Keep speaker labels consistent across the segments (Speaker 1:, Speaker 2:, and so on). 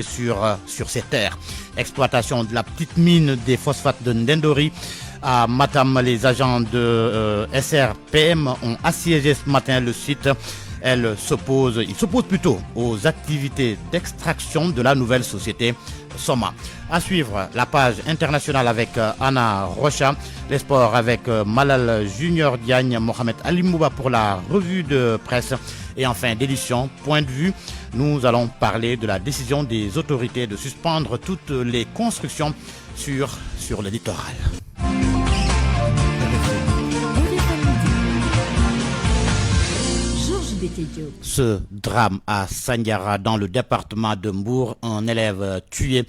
Speaker 1: sur ces terres. Exploitation de la petite mine des phosphates de Ndendori. À Matam, les agents de SRPM ont assiégé ce matin le site. Ils s'opposent plutôt aux activités d'extraction de la nouvelle société Soma. À suivre, la page internationale avec Anna Rocha, les sports avec Malal Junior Diagne, Mohamed Ali Mouba pour la revue de presse. Et enfin, d'édition, point de vue, nous allons parler de la décision des autorités de suspendre toutes les constructions sur le littoral. Ce drame à Sandiara dans le département de Mbour, un élève tué.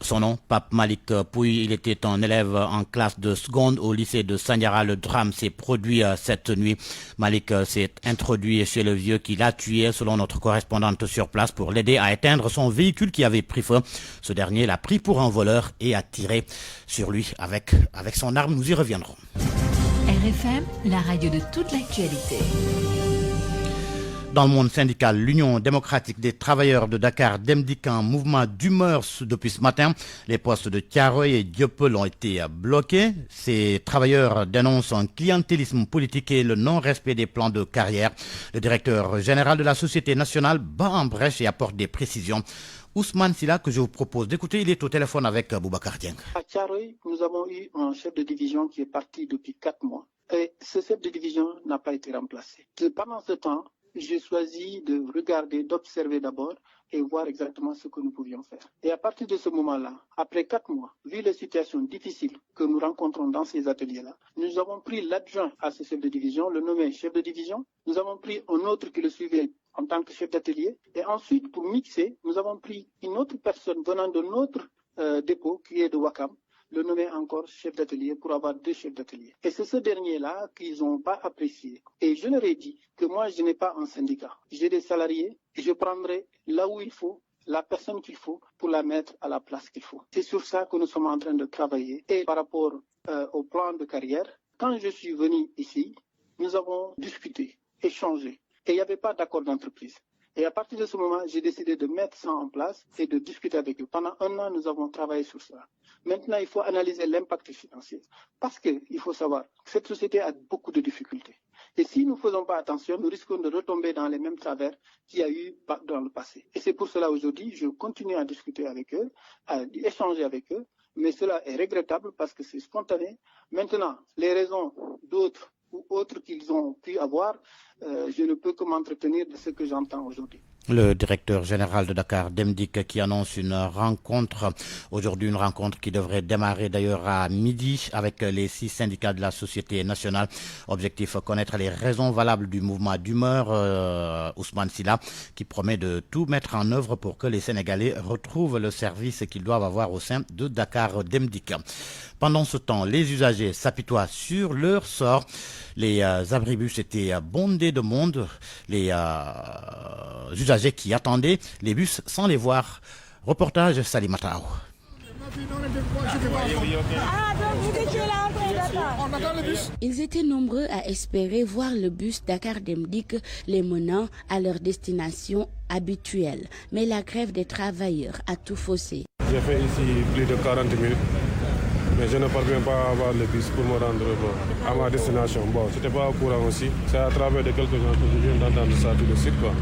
Speaker 1: Son nom, Pape Malik Pouy, il était un élève en classe de seconde au lycée de Sandiara. Le drame s'est produit cette nuit. Malik s'est introduit chez le vieux qui l'a tué, selon notre correspondante sur place, pour l'aider à éteindre son véhicule qui avait pris feu. Ce dernier l'a pris pour un voleur et a tiré sur lui avec son arme. Nous y reviendrons.
Speaker 2: RFM, la radio de toute l'actualité.
Speaker 1: Dans le monde syndical, l'Union démocratique des travailleurs de Dakar Demdik un mouvement d'humeur depuis ce matin. Les postes de Thiaroye et Dieuppeul ont été bloqués. Ces travailleurs dénoncent un clientélisme politique et le non-respect des plans de carrière. Le directeur général de la Société nationale bat en brèche et apporte des précisions. Ousmane Silla, que je vous propose d'écouter, il est au téléphone avec Boubacar Dieng.
Speaker 3: À Thiaroye, nous avons eu un chef de division qui est parti depuis 4 mois. Et ce chef de division n'a pas été remplacé. Pendant ce temps, j'ai choisi de regarder, d'observer d'abord et voir exactement ce que nous pouvions faire. Et à partir de ce moment-là, après 4 mois, vu les situations difficiles que nous rencontrons dans ces ateliers-là, nous avons pris l'adjoint à ce chef de division, le nommé chef de division. Nous avons pris un autre qui le suivait en tant que chef d'atelier. Et ensuite, pour mixer, nous avons pris une autre personne venant de notre dépôt, qui est de Wakam, le nommer encore chef d'atelier pour avoir 2 chefs d'atelier. Et c'est ce dernier-là qu'ils n'ont pas apprécié. Et je leur ai dit que moi, je n'ai pas un syndicat. J'ai des salariés et je prendrai là où il faut la personne qu'il faut pour la mettre à la place qu'il faut. C'est sur ça que nous sommes en train de travailler. Et par rapport au plan de carrière, quand je suis venu ici, nous avons discuté, échangé. Et il n'y avait pas d'accord d'entreprise. Et à partir de ce moment, j'ai décidé de mettre ça en place et de discuter avec eux. Pendant 1 an, nous avons travaillé sur ça. Maintenant, il faut analyser l'impact financier. Parce qu'il faut savoir que cette société a beaucoup de difficultés. Et si nous ne faisons pas attention, nous risquons de retomber dans les mêmes travers qu'il y a eu dans le passé. Et c'est pour cela aujourd'hui, je continue à discuter avec eux, à échanger avec eux. Mais cela est regrettable parce que c'est spontané. Maintenant, les raisons d'autres ou autres qu'ils ont pu avoir, je ne peux que m'entretenir de ce que j'entends aujourd'hui.
Speaker 1: Le directeur général de Dakar Demdik qui annonce une rencontre, aujourd'hui une rencontre qui devrait démarrer d'ailleurs à midi avec les 6 syndicats de la Société nationale. Objectif, connaître les raisons valables du mouvement d'humeur, Ousmane Silla, qui promet de tout mettre en œuvre pour que les Sénégalais retrouvent le service qu'ils doivent avoir au sein de Dakar Demdik. Pendant ce temps, les usagers s'apitoient sur leur sort. Les abribus étaient bondés de monde. Les usagers qui attendaient les bus sans les voir. Reportage Salimatao.
Speaker 4: Ils étaient nombreux à espérer voir le bus Dakar Demdik les menant à leur destination habituelle. Mais la grève des travailleurs a tout faussé.
Speaker 5: J'ai fait ici plus de 40 minutes. Mais je ne parviens pas à avoir le bus pour me rendre à ma destination. Bon, c'était pas au courant aussi. C'est à travers de quelques gens que je viens d'entendre ça tout de suite, quoi.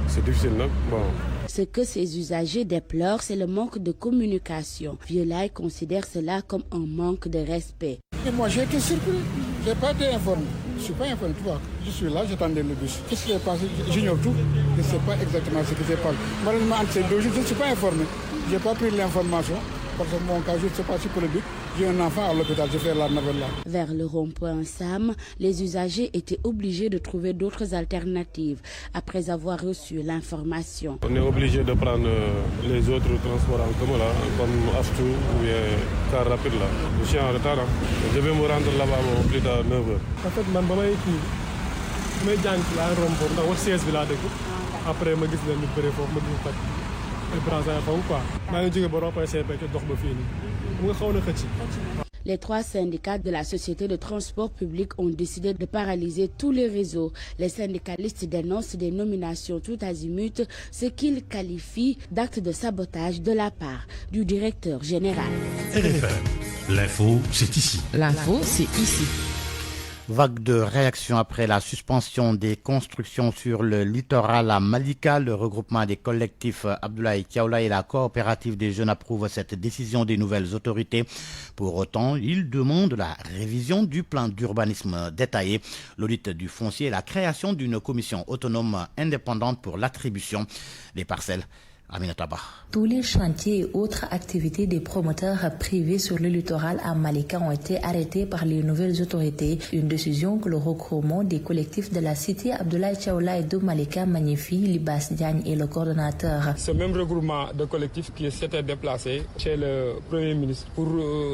Speaker 5: C'est difficile, non? Bon.
Speaker 4: Ce que ces usagers déplorent, c'est le manque de communication. Violaï considère cela comme un manque de respect.
Speaker 6: Et moi, j'ai été surpris. Je n'ai pas été informé. Je ne suis pas informé, tu vois. Je suis là, j'attendais le bus. Qu'est-ce qui s'est passé? J'ignore tout. Je ne sais pas exactement ce qui s'est passé. Malheureusement, entre ces 2 jours, je ne suis pas informé. Je n'ai pas pris l'information. Parce que mon cas, je ne sais pas si pour le but. J'ai un enfant à l'hôpital, je fais la navette là.
Speaker 4: Vers le rond-point Sam, les usagers étaient obligés de trouver d'autres alternatives après avoir reçu l'information.
Speaker 5: On est obligé de prendre les autres transports en commun là, comme Aftou ou car rapide là. Je suis en retard. Je vais me rendre là-bas au plus tard 9h.
Speaker 7: En fait, man, je suis dans le rond-point, je suis là. Après, je suis dans le rond-point.
Speaker 4: Les 3 syndicats de la société de transport public ont décidé de paralyser tous les réseaux. Les syndicalistes dénoncent des nominations tout azimut, ce qu'ils qualifient d'actes de sabotage de la part du directeur général.
Speaker 8: RFM, l'info, c'est ici.
Speaker 2: L'info, c'est ici.
Speaker 1: Vague de réaction après la suspension des constructions sur le littoral à Malika. Le regroupement des collectifs Abdoulaye Tiaoula et la coopérative des jeunes approuvent cette décision des nouvelles autorités. Pour autant, ils demandent la révision du plan d'urbanisme détaillé, l'audit du foncier et la création d'une commission autonome indépendante pour l'attribution des parcelles. Aminata Bah.
Speaker 9: Tous les chantiers et autres activités des promoteurs privés sur le littoral à Malika ont été arrêtés par les nouvelles autorités. Une décision que le regroupement des collectifs de la cité Abdoulaye Tiaoula et de Malika magnifie. Libas Diagne est le coordonnateur.
Speaker 10: Ce même regroupement de collectifs qui s'était déplacé chez le Premier ministre pour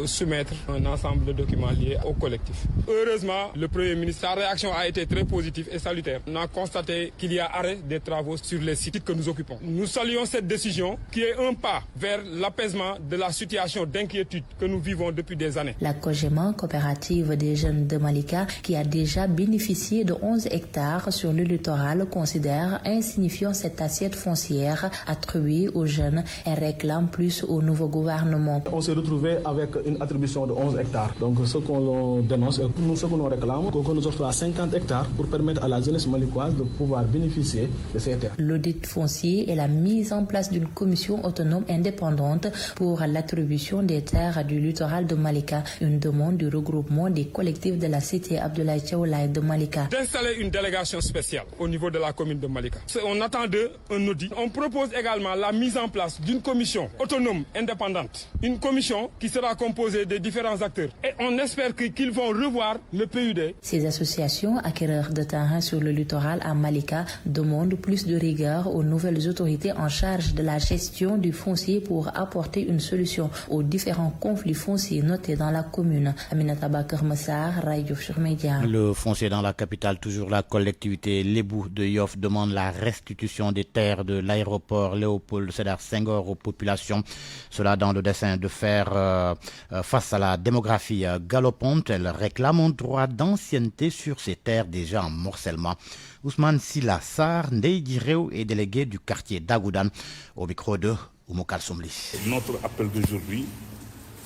Speaker 10: soumettre un ensemble de documents liés au collectif. Heureusement, le Premier ministre, sa réaction a été très positive et salutaire. On a constaté qu'il y a arrêt des travaux sur les sites que nous occupons. Nous saluons cette décision qui est un pas vers l'apaisement de la situation d'inquiétude que nous vivons depuis des années.
Speaker 9: La COGEMA, coopérative des jeunes de Malika, qui a déjà bénéficié de 11 hectares sur le littoral, considère insignifiant cette assiette foncière attribuée aux jeunes et réclame plus au nouveau gouvernement.
Speaker 11: On s'est retrouvé avec une attribution de 11 hectares. Donc ce qu'on dénonce et ce qu'on réclame, qu'on nous offre à 50 hectares pour permettre à la jeunesse malicoise de pouvoir bénéficier de ces terres.
Speaker 9: L'audit foncier et la mise en place d'une commission autonome indépendante pour l'attribution des terres du littoral de Malika, une demande du regroupement des collectifs de la cité Abdoulaye Tiaoula et de Malika.
Speaker 10: D'installer une délégation spéciale au niveau de la commune de Malika. On attend d'eux un audit. On propose également la mise en place d'une commission autonome indépendante. Une commission qui sera composée des différents acteurs. Et on espère qu'ils vont revoir le PUD.
Speaker 9: Ces associations acquéreurs de terrain sur le littoral à Malika demandent plus de rigueur aux nouvelles autorités en charge de la gestion du foncier pour apporter une solution aux différents conflits fonciers notés dans la commune. Aminata Bakar Massar, Radio sur Média.
Speaker 1: Le foncier dans la capitale, toujours la collectivité Lébou de Yoff demande la restitution des terres de l'aéroport Léopold Sédar Senghor aux populations. Cela dans le dessein de faire face à la démographie galopante. Elle réclame un droit d'ancienneté sur ces terres déjà en morcellement. Ousmane Silla Sarr, Ndeye Direo est délégué du quartier d'Agoudan au micro de Oumokal Somli.
Speaker 12: Notre appel d'aujourd'hui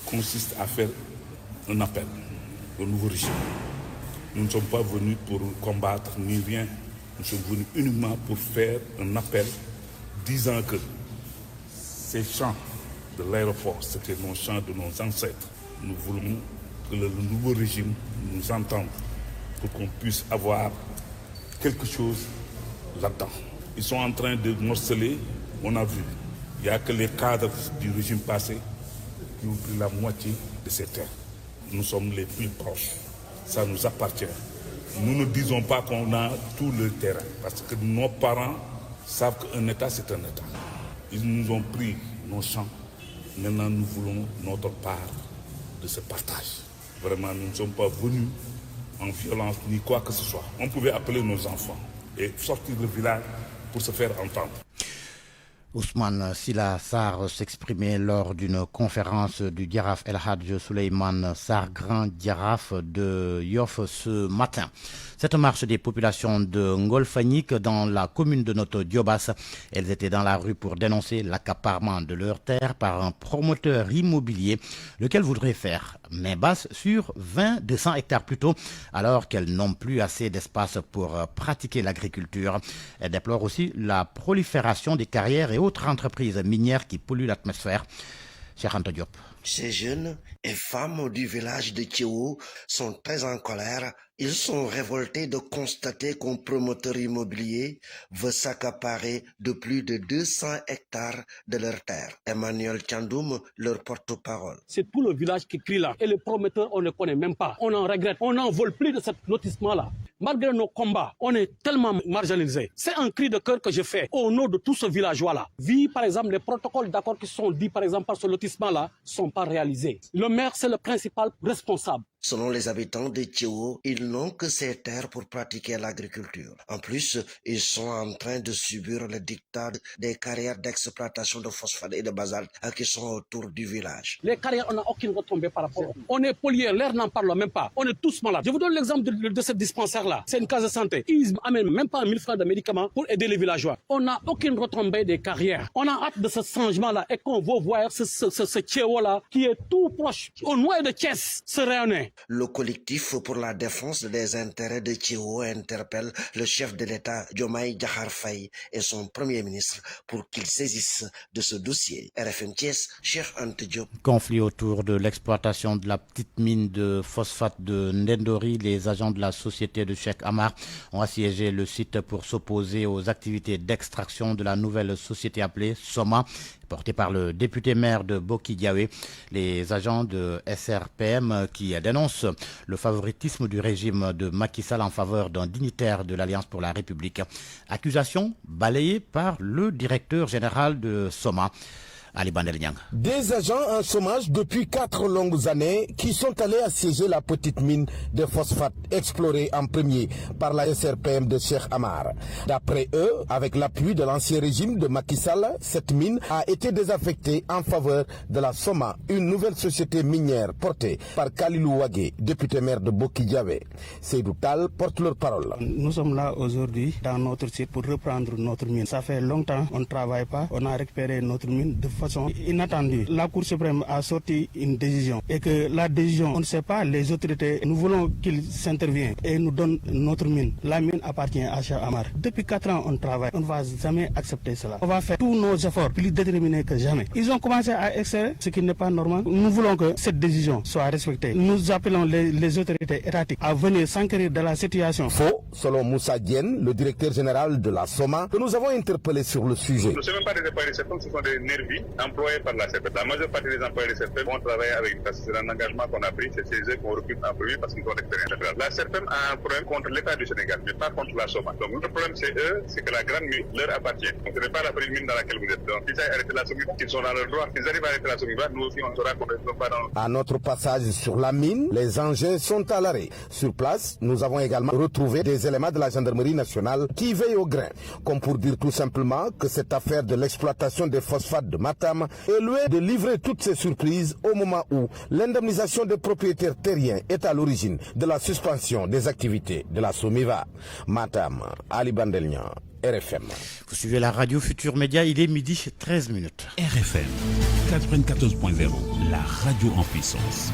Speaker 12: consiste à faire un appel au nouveau régime. Nous ne sommes pas venus pour combattre ni rien. Nous sommes venus uniquement pour faire un appel disant que ces champs de l'aéroport, c'était nos champs de nos ancêtres. Nous voulons que le nouveau régime nous entende pour qu'on puisse avoir quelque chose là-dedans. Ils sont en train de morceler, on a vu. Il n'y a que les cadres du régime passé qui ont pris la moitié de ces terres. Nous sommes les plus proches. Ça nous appartient. Nous ne disons pas qu'on a tout le terrain, parce que nos parents savent qu'un État, c'est un État. Ils nous ont pris nos champs. Maintenant, nous voulons notre part de ce partage. Vraiment, nous ne sommes pas venus en violence ni quoi que ce soit. On pouvait appeler nos enfants et sortir du village pour se faire entendre.
Speaker 1: Ousmane Silla Sarr s'exprimait lors d'une conférence du Diaraf El Hadj Souleymane Sarr, grand Diaraf de Yoff ce matin. Cette marche des populations de Ngolfagnik dans la commune de Noto Diobas, elles étaient dans la rue pour dénoncer l'accaparement de leurs terres par un promoteur immobilier, lequel voudrait faire main basse sur 200 hectares plus tôt, alors qu'elles n'ont plus assez d'espace pour pratiquer l'agriculture. Elles déplorent aussi la prolifération des carrières et autres entreprises minières qui polluent l'atmosphère. Cheikh Anta Diop.
Speaker 13: Ces jeunes et femmes du village de Tchéou sont très en colère. Ils sont révoltés de constater qu'un promoteur immobilier veut s'accaparer de plus de 200 hectares de leurs terres. Emmanuel Tchandoum, leur porte-parole.
Speaker 14: C'est tout le village qui crie là. Et le promoteur, on ne connaît même pas. On en regrette. On n'en vole plus de ce lotissement-là. Malgré nos combats, on est tellement marginalisés. C'est un cri de cœur que je fais au nom de tout ce villageois-là. Vu, par exemple, les protocoles d'accord qui sont dits, par exemple, par ce lotissement-là, ne sont pas réalisés. Le maire, c'est le principal responsable.
Speaker 13: Selon les habitants de Tchéo, ils n'ont que ces terres pour pratiquer l'agriculture. En plus, ils sont en train de subir le diktat des carrières d'exploitation de phosphate et de basalte qui sont autour du village.
Speaker 14: Les carrières, on n'a aucune retombée par rapport. On est pollué, l'air n'en parle même pas. On est tous malades. Je vous donne l'exemple de ce dispensaire-là. C'est une case de santé. Ils n'amènent même pas 1000 francs de médicaments pour aider les villageois. On n'a aucune retombée des carrières. On a hâte de ce changement-là et qu'on va voir ce Tchéo-là qui est tout proche, au noyau de Thiès, se réunir.
Speaker 13: Le collectif pour la défense des intérêts de Tchéo interpelle le chef de l'État, Diomaye Diakhar Faye, et son premier ministre pour qu'ils saisissent de ce dossier. RFM Thiès, Cheikh Anta Diop.
Speaker 1: Conflit autour de l'exploitation de la petite mine de phosphate de Ndendori. Les agents de la société de Cheikh Amar ont assiégé le site pour s'opposer aux activités d'extraction de la nouvelle société appelée Soma, portée par le député maire de Boki-Diawé. Les agents de SRPM qui dénoncent le favoritisme du régime de Macky Sall en faveur d'un dignitaire de l'Alliance pour la République. Accusation balayée par le directeur général de Soma, Ali Bandel Niang.
Speaker 15: Des agents en chômage depuis 4 longues années qui sont allés assiéger la petite mine de phosphate explorée en premier par la SRPM de Cheikh Amar. D'après eux, avec l'appui de l'ancien régime de Macky Sall, cette mine a été désaffectée en faveur de la Soma, une nouvelle société minière portée par Kalilou Wagé, député maire de Boki-Diawé. Seydou Tal porte leur parole.
Speaker 16: Nous sommes là aujourd'hui dans notre site pour reprendre notre mine. Ça fait longtemps qu'on ne travaille pas, on a récupéré notre mine de façon inattendue. La Cour suprême a sorti une décision et que la décision, on ne sait pas, les autorités, nous voulons qu'ils s'interviennent et nous donnent notre mine. La mine appartient à Cheikh Amar. Depuis 4 ans, on travaille. On ne va jamais accepter cela. On va faire tous nos efforts plus déterminés que jamais. Ils ont commencé à extraire, ce qui n'est pas normal. Nous voulons que cette décision soit respectée. Nous appelons les autorités étatiques à venir s'enquérir de la situation.
Speaker 15: Faux, selon Moussa Diène, le directeur général de la Soma, que nous avons interpellé sur le sujet.
Speaker 17: Ce ne sont même pas des employés de CERPEM, ce sont des nervis employés par la CERPEM. La majeure partie des employés de CERPEM vont travailler avec nous. C'est un engagement qu'on a pris, c'est eux qu'on recrute en premier parce qu'ils ont l'expérience. La CERPEM a un problème contre l'État du Sénégal, mais pas contre la Soma. Donc notre problème c'est eux, c'est que la grande mine leur appartient. Donc ce n'est pas la petite mine dans laquelle vous êtes. Donc s'ils arrêtent la Somiva, ils sont dans leur droit. S'ils arrivent à arrêter la Somiva, nous aussi on saura qu'on ne sont pas dans.
Speaker 15: À notre passage sur la mine, les engins sont à l'arrêt. Sur place, nous avons également retrouvé des éléments de la gendarmerie nationale qui veillent au grain. Comme pour dire tout simplement que cette affaire de l'exploitation des phosphates de Matam est loin de livrer toutes ces surprises au moment où l'indemnisation des propriétaires terriens est à l'origine de la suspension des activités de la Somiva. Matam, Ali Bandelnian, RFM.
Speaker 1: Vous suivez la radio Futur Média, il est midi 13 minutes.
Speaker 8: RFM 94.0, la radio en puissance.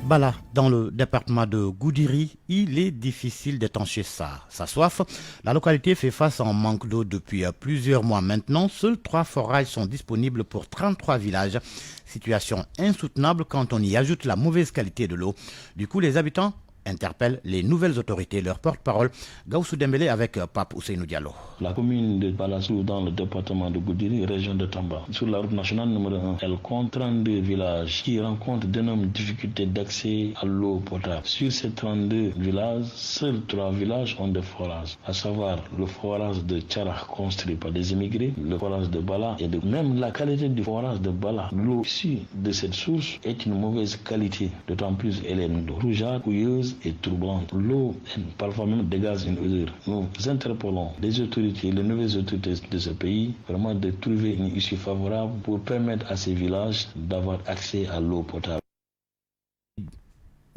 Speaker 1: Bala, dans le département de Goudiri, il est difficile d'étancher sa soif. La localité fait face à un manque d'eau depuis plusieurs mois maintenant. Seuls 3 forages sont disponibles pour 33 villages. Situation insoutenable quand on y ajoute la mauvaise qualité de l'eau. Du coup, les habitants interpelle les nouvelles autorités. Leur porte-parole, Gaussou Dembélé avec Pape Ousseinou Diallo.
Speaker 18: La commune de Balassou dans le département de Goudiri, région de Tamba. Sur la route nationale numéro 1, elle compte 32 villages qui rencontrent d'énormes difficultés d'accès à l'eau potable. Sur ces 32 villages, seuls 3 villages ont des forages, à savoir le forage de Tcharak construit par des immigrés, le forage de Bala et même la qualité du forage de Bala. L'eau issue de cette source est une mauvaise qualité, d'autant plus elle est rougeâtre, couilleuse et troublante. L'eau, parfois même, dégage une odeur. Nous interpellons les autorités, les nouvelles autorités de ce pays, vraiment de trouver une issue favorable pour permettre à ces villages d'avoir accès à l'eau potable.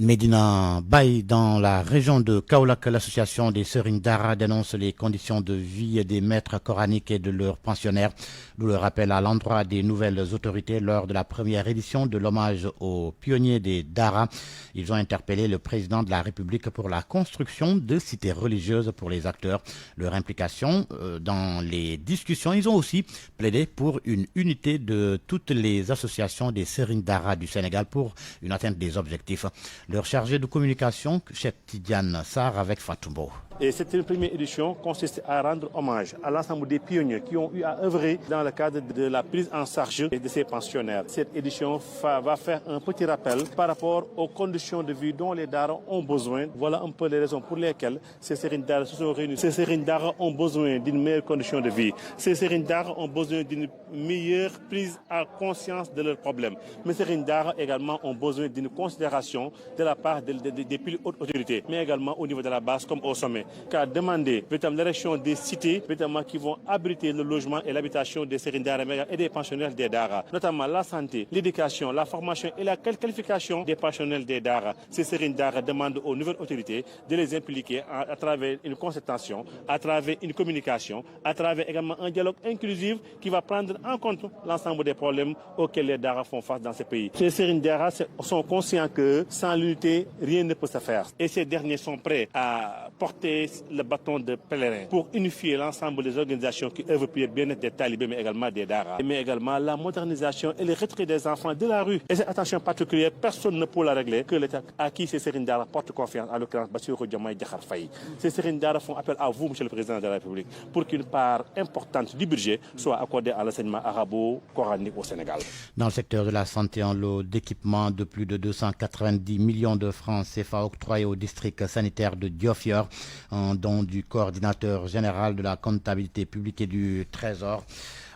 Speaker 1: Medina Baye, dans la région de Kaolack, l'association des Serigne Dara dénonce les conditions de vie des maîtres coraniques et de leurs pensionnaires, d'où le rappel à l'endroit des nouvelles autorités lors de la première édition de l'hommage aux pionniers des Dara. Ils ont interpellé le président de la République pour la construction de cités religieuses pour les acteurs, leur implication dans les discussions. Ils ont aussi plaidé pour une unité de toutes les associations des Serigne Dara du Sénégal pour une atteinte des objectifs. Leur chargé de communication, Cheikh Tidiane Sarr avec Fatumbo.
Speaker 19: Et cette première édition consiste à rendre hommage à l'ensemble des pionniers qui ont eu à œuvrer dans le cadre de la prise en charge de ces pensionnaires. Cette édition va faire un petit rappel par rapport aux conditions de vie dont les Dara ont besoin. Voilà un peu les raisons pour lesquelles ces Serigne Dara se sont réunis. Ces Serigne Dara ont besoin d'une meilleure condition de vie. Ces Serigne Dara ont besoin d'une meilleure prise en conscience de leurs problèmes. Mais ces Serigne Dara également ont besoin d'une considération de la part des plus hautes autorités, mais également au niveau de la base comme au sommet. Car demander l'érection des cités qui vont abriter le logement et l'habitation des Serigne Dara et des pensionnaires des Dara, notamment la santé, l'éducation, la formation et la qualification des pensionnaires des Dara. Ces Serigne Dara demandent aux nouvelles autorités de les impliquer à travers une concertation, à travers une communication, à travers également un dialogue inclusif qui va prendre en compte l'ensemble des problèmes auxquels les Dara font face dans ce pays. Ces Serigne Dara sont conscients que sans l'unité, rien ne peut se faire. Et ces derniers sont prêts à porter le bâton de pèlerin pour unifier l'ensemble des organisations qui œuvrent pour le bien-être des talibés, mais également des Dara. Mais également la modernisation et le retrait des enfants de la rue. Et cette attention particulière, personne ne peut la régler que l'État à qui ces Serigne Dara portent confiance, en l'occurrence Bassirou Diomaye Diakhar Faye. Ces Serigne Dara font appel à vous, Monsieur le Président de la République, pour qu'une part importante du budget soit accordée à l'enseignement arabo-coranique au Sénégal.
Speaker 1: Dans le secteur de la santé, un lot d'équipements de plus de 290 millions de francs CFA octroyés au district sanitaire de Diofior, un don du coordinateur général de la comptabilité publique et du Trésor,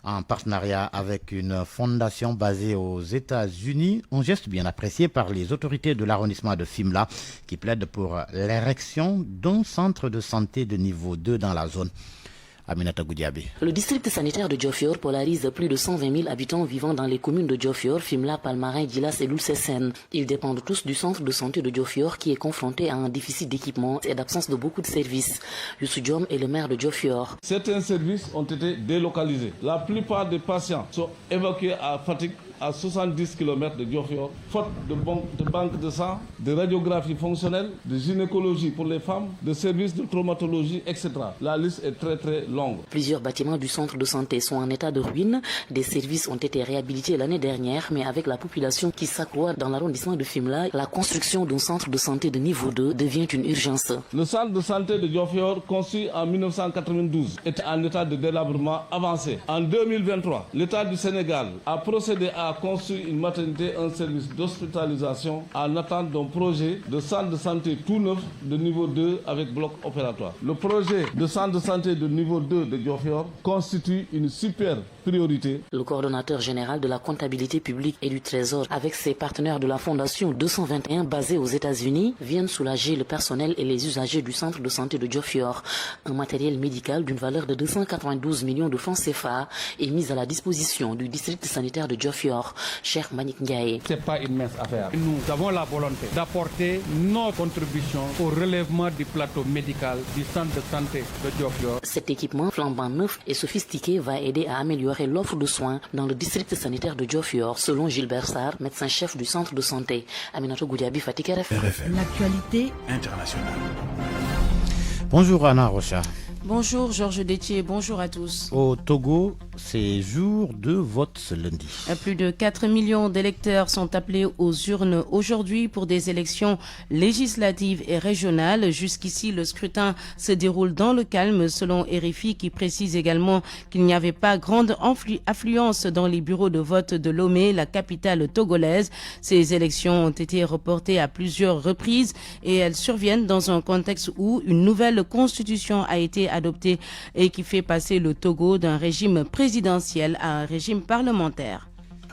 Speaker 1: en partenariat avec une fondation basée aux États-Unis. Un geste bien apprécié par les autorités de l'arrondissement de Fimela qui plaident pour l'érection d'un centre de santé de niveau 2 dans la zone. Aminata Goudiaby.
Speaker 20: Le district sanitaire de Diofior polarise plus de 120 000 habitants vivant dans les communes de Diofior, Fimela, Palmarin, Djilas et Loulsesen. Ils dépendent tous du centre de santé de Diofior qui est confronté à un déficit d'équipement et d'absence de beaucoup de services. Youssou Diom est le maire de Diofior.
Speaker 21: Certains services ont été délocalisés. La plupart des patients sont évacués à Fatick, à 70 km de Diofior, faute de banques de sang, de radiographie fonctionnelle, de gynécologie pour les femmes, de services de traumatologie, etc. La liste est très très longue.
Speaker 20: Plusieurs bâtiments du centre de santé sont en état de ruine. Des services ont été réhabilités l'année dernière, mais avec la population qui s'accroît dans l'arrondissement de Fimela, la construction d'un centre de santé de niveau 2 devient une urgence.
Speaker 21: Le centre de santé de Diofior, construit en 1992, est en état de délabrement avancé. En 2023, l'État du Sénégal a procédé à construire une maternité, un service d'hospitalisation en attente d'un projet de centre de santé tout neuf de niveau 2 avec bloc opératoire. Le projet de centre de santé de niveau 2 de Diofior constitue une super priorité.
Speaker 20: Le coordonnateur général de la comptabilité publique et du Trésor avec ses partenaires de la Fondation 221 basée aux États-Unis viennent soulager le personnel et les usagers du centre de santé de Diofior. Un matériel médical d'une valeur de 292 millions de francs CFA est mis à la disposition du district sanitaire de Diofior. Cher Manik Ndiaye.
Speaker 22: Ce n'est pas une mince affaire. Nous avons la volonté d'apporter notre contribution au relèvement du plateau médical du centre de santé de Diofior.
Speaker 20: Cet équipement flambant neuf et sophistiqué va aider à améliorer l'offre de soins dans le district sanitaire de Diofior, selon Gilbert Sarr, médecin-chef du centre de santé. Aminatou Goudiaby, Fatick RFM.
Speaker 2: L'actualité
Speaker 8: internationale.
Speaker 1: Bonjour Anna Rocha.
Speaker 23: Bonjour Georges Détier, bonjour à tous.
Speaker 1: Au Togo, c'est jour de vote ce lundi.
Speaker 23: Plus de 4 millions d'électeurs sont appelés aux urnes aujourd'hui pour des élections législatives et régionales. Jusqu'ici, le scrutin se déroule dans le calme, selon RFI, qui précise également qu'il n'y avait pas grande affluence dans les bureaux de vote de Lomé, la capitale togolaise. Ces élections ont été reportées à plusieurs reprises et elles surviennent dans un contexte où une nouvelle constitution a été adoptée et qui fait passer le Togo d'un régime présidentiel à un régime parlementaire.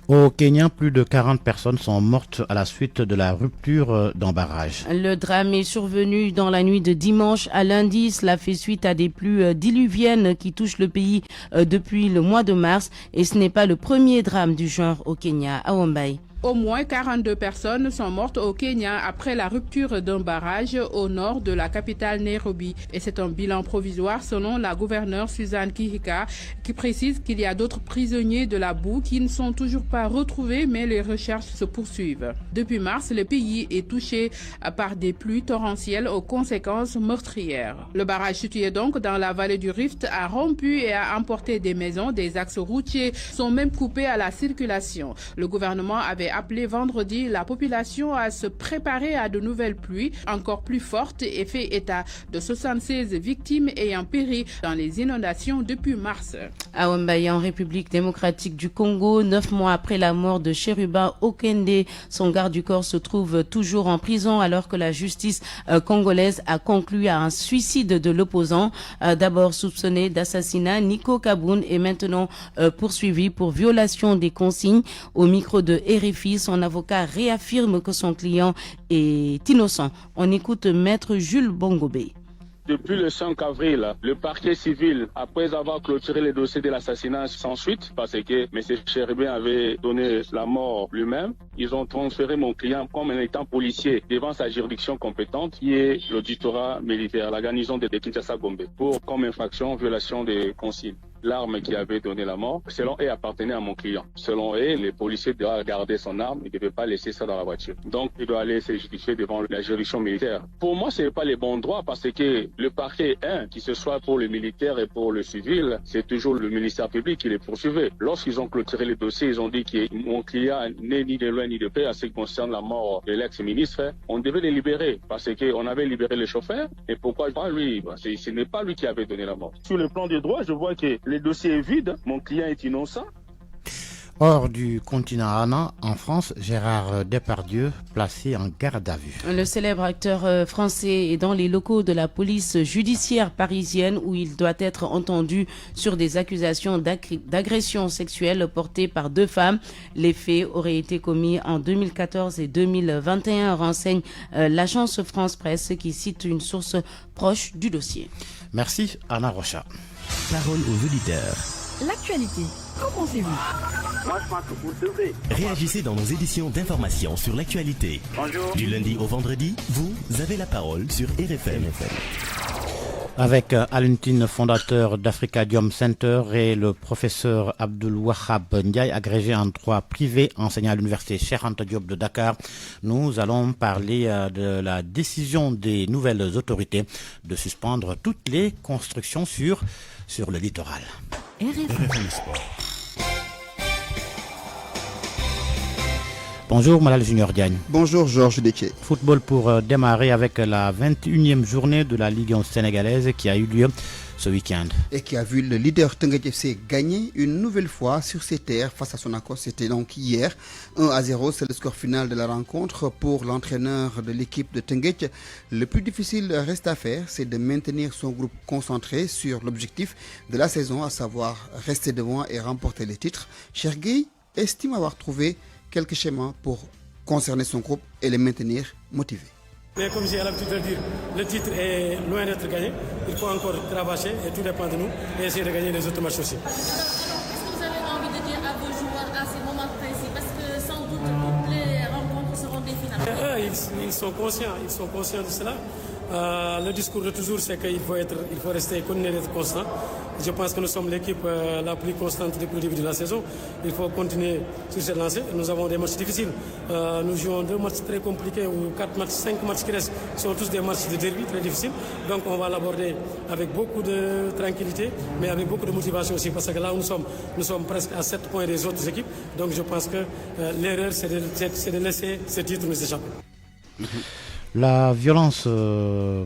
Speaker 1: Au Kenya, plus de 40 personnes sont mortes à la suite de la rupture d'un barrage.
Speaker 23: Le drame est survenu dans la nuit de dimanche à lundi. Cela fait suite à des pluies diluviennes qui touchent le pays depuis le mois de mars. Et ce n'est pas le premier drame du genre au Kenya. À Wombai.
Speaker 24: Au moins 42 personnes sont mortes au Kenya après la rupture d'un barrage au nord de la capitale Nairobi. Et c'est un bilan provisoire selon la gouverneure Suzanne Kihika qui précise qu'il y a d'autres prisonniers de la boue qui ne sont toujours pas retrouvés mais les recherches se poursuivent. Depuis mars, le pays est touché par des pluies torrentielles aux conséquences meurtrières. Le barrage situé donc dans la vallée du Rift a rompu et a emporté des maisons, des axes routiers sont même coupés à la circulation. Le gouvernement avait appelé vendredi la population à se préparer à de nouvelles pluies encore plus fortes et fait état de 76 victimes ayant péri dans les inondations depuis mars.
Speaker 23: À Wambaye, en République démocratique du Congo, 9 mois après la mort de Cherubin Okende, son garde du corps se trouve toujours en prison alors que la justice congolaise a conclu à un suicide de l'opposant. D'abord soupçonné d'assassinat, Nico Kaboun est maintenant poursuivi pour violation des consignes. Au micro de RFI, son avocat réaffirme que son client est innocent. On écoute Maître Jules Bongobé.
Speaker 3: Depuis le 5 avril, le parquet civil, après avoir clôturé le dossier de l'assassinat sans suite, parce que M. Cherubin avait donné la mort lui-même, ils ont transféré mon client comme un étant policier devant sa juridiction compétente, qui est l'auditorat militaire, la garnison de Kinshasa-Gombe, pour comme infraction, violation des consignes. L'arme qui avait donné la mort, selon eux, appartenait à mon client. Selon eux, les policiers doivent garder son arme, ils ne devaient pas laisser ça dans la voiture. Donc, il doit aller se justifier devant la juridiction militaire. Pour moi, ce n'est pas les bons droits parce que le parquet, qui ce soit pour le militaire et pour le civil, c'est toujours le ministère public qui les poursuivait. Lorsqu'ils ont clôturé le dossier, ils ont dit que mon client n'est ni de loin ni de près à ce qui concerne la mort de l'ex-ministre. On devait les libérer parce qu'on avait libéré le chauffeur. Et pourquoi pas lui? Ce n'est pas lui qui avait donné la mort. Sur le plan des droits, je vois que le dossier est vide, mon client est innocent.
Speaker 1: Hors du continent en France, Gérard Depardieu placé en garde à vue.
Speaker 23: Le célèbre acteur français est dans les locaux de la police judiciaire parisienne où il doit être entendu sur des accusations d'agression sexuelle portées par 2 femmes. Les faits auraient été commis en 2014 et 2021, renseigne l'agence France Presse qui cite une source proche du dossier.
Speaker 1: Merci Anna Rocha.
Speaker 5: Parole aux auditeurs.
Speaker 2: L'actualité, qu'en pensez-vous?
Speaker 6: Moi, je pense que vous devez.
Speaker 5: Réagissez dans nos éditions d'information sur l'actualité.
Speaker 6: Bonjour.
Speaker 5: Du lundi au vendredi, vous avez la parole sur RFM.
Speaker 1: Avec Alun, fondateur d'Africadium Center, et le professeur Abdul Wahab Ndiaye, agrégé en droit privé, enseignant à l'université Cheikh Anta Diop de Dakar, nous allons parler de la décision des nouvelles autorités de suspendre toutes les constructions sur le littoral.
Speaker 5: RFM Sport.
Speaker 1: Bonjour Malal Junior Diagne.
Speaker 7: Bonjour Georges Deké.
Speaker 1: Football pour démarrer avec la 21e journée de la Ligue 1 sénégalaise qui a eu lieu ce week-end.
Speaker 7: Et qui a vu le leader Teungueth FC gagner une nouvelle fois sur ses terres face à Sonacos. C'était donc hier. 1-0, c'est le score final de la rencontre pour l'entraîneur de l'équipe de Teungueth. Le plus difficile reste à faire, c'est de maintenir son groupe concentré sur l'objectif de la saison, à savoir rester devant et remporter les titres. Chergueï estime avoir trouvé quelques schémas pour concerner son groupe et les maintenir motivés.
Speaker 25: Mais comme j'ai l'habitude de le dire, le titre est loin d'être gagné. Il faut encore cravacher et tout dépend de nous et essayer de gagner les autres matchs aussi.
Speaker 26: Qu'est-ce que vous avez envie de dire à vos joueurs à ces moments précis? Parce que sans doute toutes les rencontres seront des finales.
Speaker 25: Ils sont conscients de cela. Le discours de toujours, c'est qu'il faut rester continuer d'être constant. Je pense que nous sommes l'équipe la plus constante depuis le début de la saison. Il faut continuer sur cette lancée. Nous avons des matchs difficiles. Nous jouons 2 matchs très compliqués ou 4 matchs, 5 matchs qui restent sont tous des matchs de derby très difficiles. Donc on va l'aborder avec beaucoup de tranquillité, mais avec beaucoup de motivation aussi, parce que là où nous sommes presque à 7 points des autres équipes. Donc je pense que l'erreur, c'est de laisser ce titre nous échapper.
Speaker 1: La violence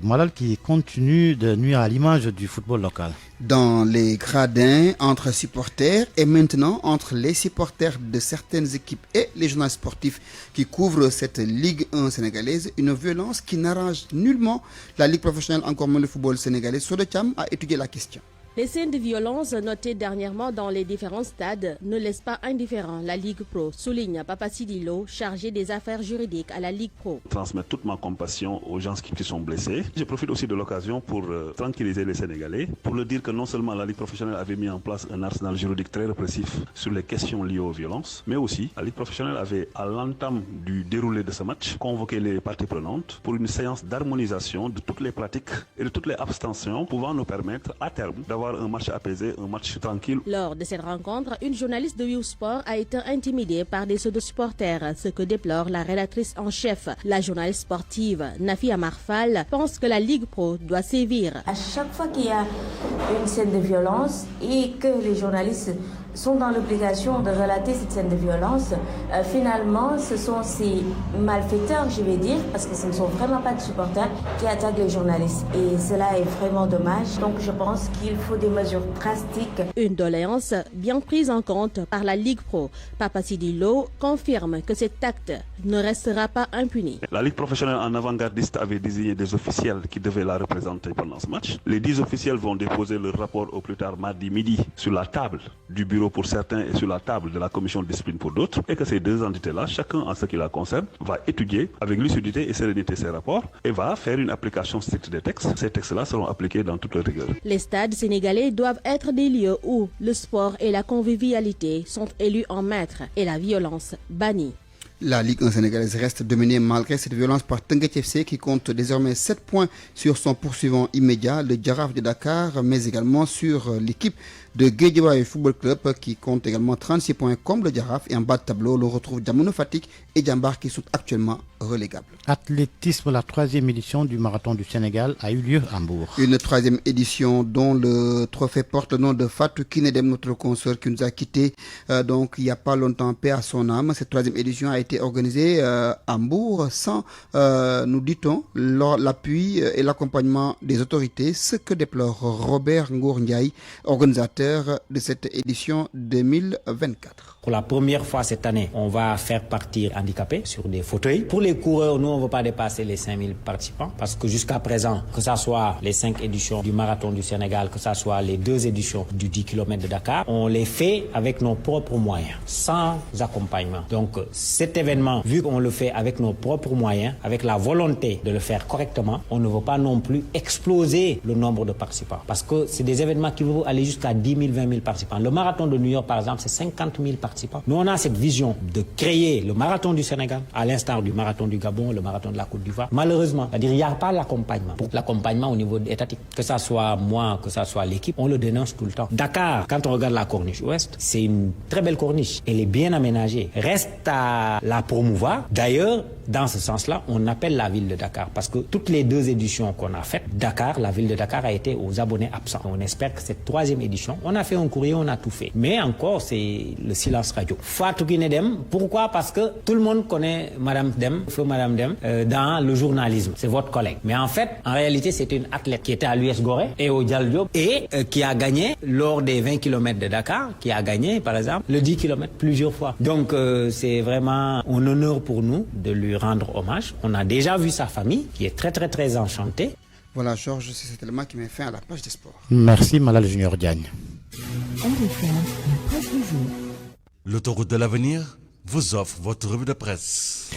Speaker 1: Malal qui continue de nuire à l'image du football local.
Speaker 7: Dans les gradins entre supporters et maintenant entre les supporters de certaines équipes et les journalistes sportifs qui couvrent cette Ligue 1 sénégalaise, une violence qui n'arrange nullement la Ligue professionnelle, encore moins le football sénégalais. Sodetiam a étudié la question.
Speaker 27: Les scènes de violence notées dernièrement dans les différents stades ne laissent pas indifférent la Ligue Pro, souligne Papa Sidilo, chargé des affaires juridiques à la Ligue Pro.
Speaker 28: Transmettre toute ma compassion aux gens qui sont blessés. Je profite aussi de l'occasion pour tranquilliser les Sénégalais, pour leur dire que non seulement la Ligue professionnelle avait mis en place un arsenal juridique très répressif sur les questions liées aux violences, mais aussi la Ligue professionnelle avait, à l'entame du déroulé de ce match, convoqué les parties prenantes pour une séance d'harmonisation de toutes les pratiques et de toutes les abstentions pouvant nous permettre à terme d'avoir un match apaisé, un match tranquille.
Speaker 27: Lors de cette rencontre, une journaliste de YouSport a été intimidée par des pseudo-supporters, ce que déplore la rédactrice en chef. La journaliste sportive Nafi Amarfal pense que la Ligue Pro doit sévir.
Speaker 29: À chaque fois qu'il y a une scène de violence et que les journalistes
Speaker 4: sont dans l'obligation de relater cette scène de violence. Finalement, ce sont ces malfaiteurs, je vais dire, parce que ce ne sont vraiment pas de supporters, qui attaquent les journalistes. Et cela est vraiment dommage. Donc je pense qu'il faut des mesures drastiques.
Speaker 27: Une doléance bien prise en compte par la Ligue Pro. Papa Sidi Lo confirme que cet acte ne restera pas impuni.
Speaker 28: La Ligue professionnelle en avant-gardiste avait désigné des officiels qui devaient la représenter pendant ce match. Les 10 officiels vont déposer leur rapport au plus tard mardi midi sur la table du bureau pour certains et sur la table de la commission de discipline pour d'autres. Et que ces deux entités-là, chacun en ce qui la concerne, va étudier avec lucidité et sérénité ces rapports et va faire une application stricte des textes. Ces textes-là seront appliqués dans toute leur rigueur.
Speaker 27: Les stades sénégalais doivent être des lieux où le sport et la convivialité sont élus en maître et la violence bannie.
Speaker 7: La Ligue 1 sénégalaise reste dominée malgré cette violence par Teungueth FC qui compte désormais 7 points sur son poursuivant immédiat, le Jaraaf de Dakar, mais également sur l'équipe de Guédiawaye Football Club qui compte également 36 points comme le Jaraaf. Et en bas de tableau, on retrouve Jamono Fatick et Jambar qui sont actuellement relégables.
Speaker 1: Athlétisme, la 3e édition du Marathon du Sénégal a eu lieu à Mbour.
Speaker 7: Une 3e édition dont le trophée porte le nom de Fatou Kinedem, notre consoeur qui nous a quittés donc il n'y a pas longtemps, paix à son âme. Cette 3e édition a été organisée à Mbour sans, nous dit-on, l'appui et l'accompagnement des autorités, ce que déplore Robert Ngour Ndiaye, organisateur de cette édition 2024.
Speaker 9: Pour la première fois cette année, on va faire partir handicapés sur des fauteuils. Pour les coureurs, nous, on ne veut pas dépasser les 5000 participants parce que jusqu'à présent, que ce soit les 5 éditions du Marathon du Sénégal, que ce soit les 2 éditions du 10 km de Dakar, on les fait avec nos propres moyens, sans accompagnement. Donc cet événement, vu qu'on le fait avec nos propres moyens, avec la volonté de le faire correctement, on ne veut pas non plus exploser le nombre de participants parce que c'est des événements qui vont aller jusqu'à 10 000, 20 000 participants. Le Marathon de New York, par exemple, c'est 50 000 participants. Nous, on a cette vision de créer le Marathon du Sénégal, à l'instar du Marathon du Gabon, le Marathon de la Côte d'Ivoire. Malheureusement, c'est-à-dire il n'y a pas l'accompagnement. Pour l'accompagnement au niveau étatique, que ça soit moi, que ça soit l'équipe, on le dénonce tout le temps. Dakar, quand on regarde la corniche ouest, c'est une très belle corniche. Elle est bien aménagée. Reste à la promouvoir. D'ailleurs, dans ce sens-là, on appelle la ville de Dakar parce que toutes les 2 éditions qu'on a faites, Dakar, la ville de Dakar a été aux abonnés absents. On espère que cette 3e édition, on a fait un courrier, on a tout fait. Mais encore, c'est le silence radio. Fatou Kiné Dème, pourquoi? Parce que tout le monde connaît Madame Dème, feu Madame Dème, dans le journalisme. C'est votre collègue. Mais en fait, en réalité, c'était une athlète qui était à l'US Gorée et au Dial Diop et qui a gagné lors des 20 km de Dakar, qui a gagné, par exemple, le 10 km plusieurs fois. Donc, c'est vraiment un honneur pour nous de lui rendre hommage. On a déjà vu sa famille qui est très, très, très enchantée.
Speaker 7: Voilà, Georges, c'est cet élément qui met fin à la page des sports.
Speaker 1: Merci, Malal Junior Diagne.
Speaker 10: L'autoroute de l'avenir vous offre votre revue de presse.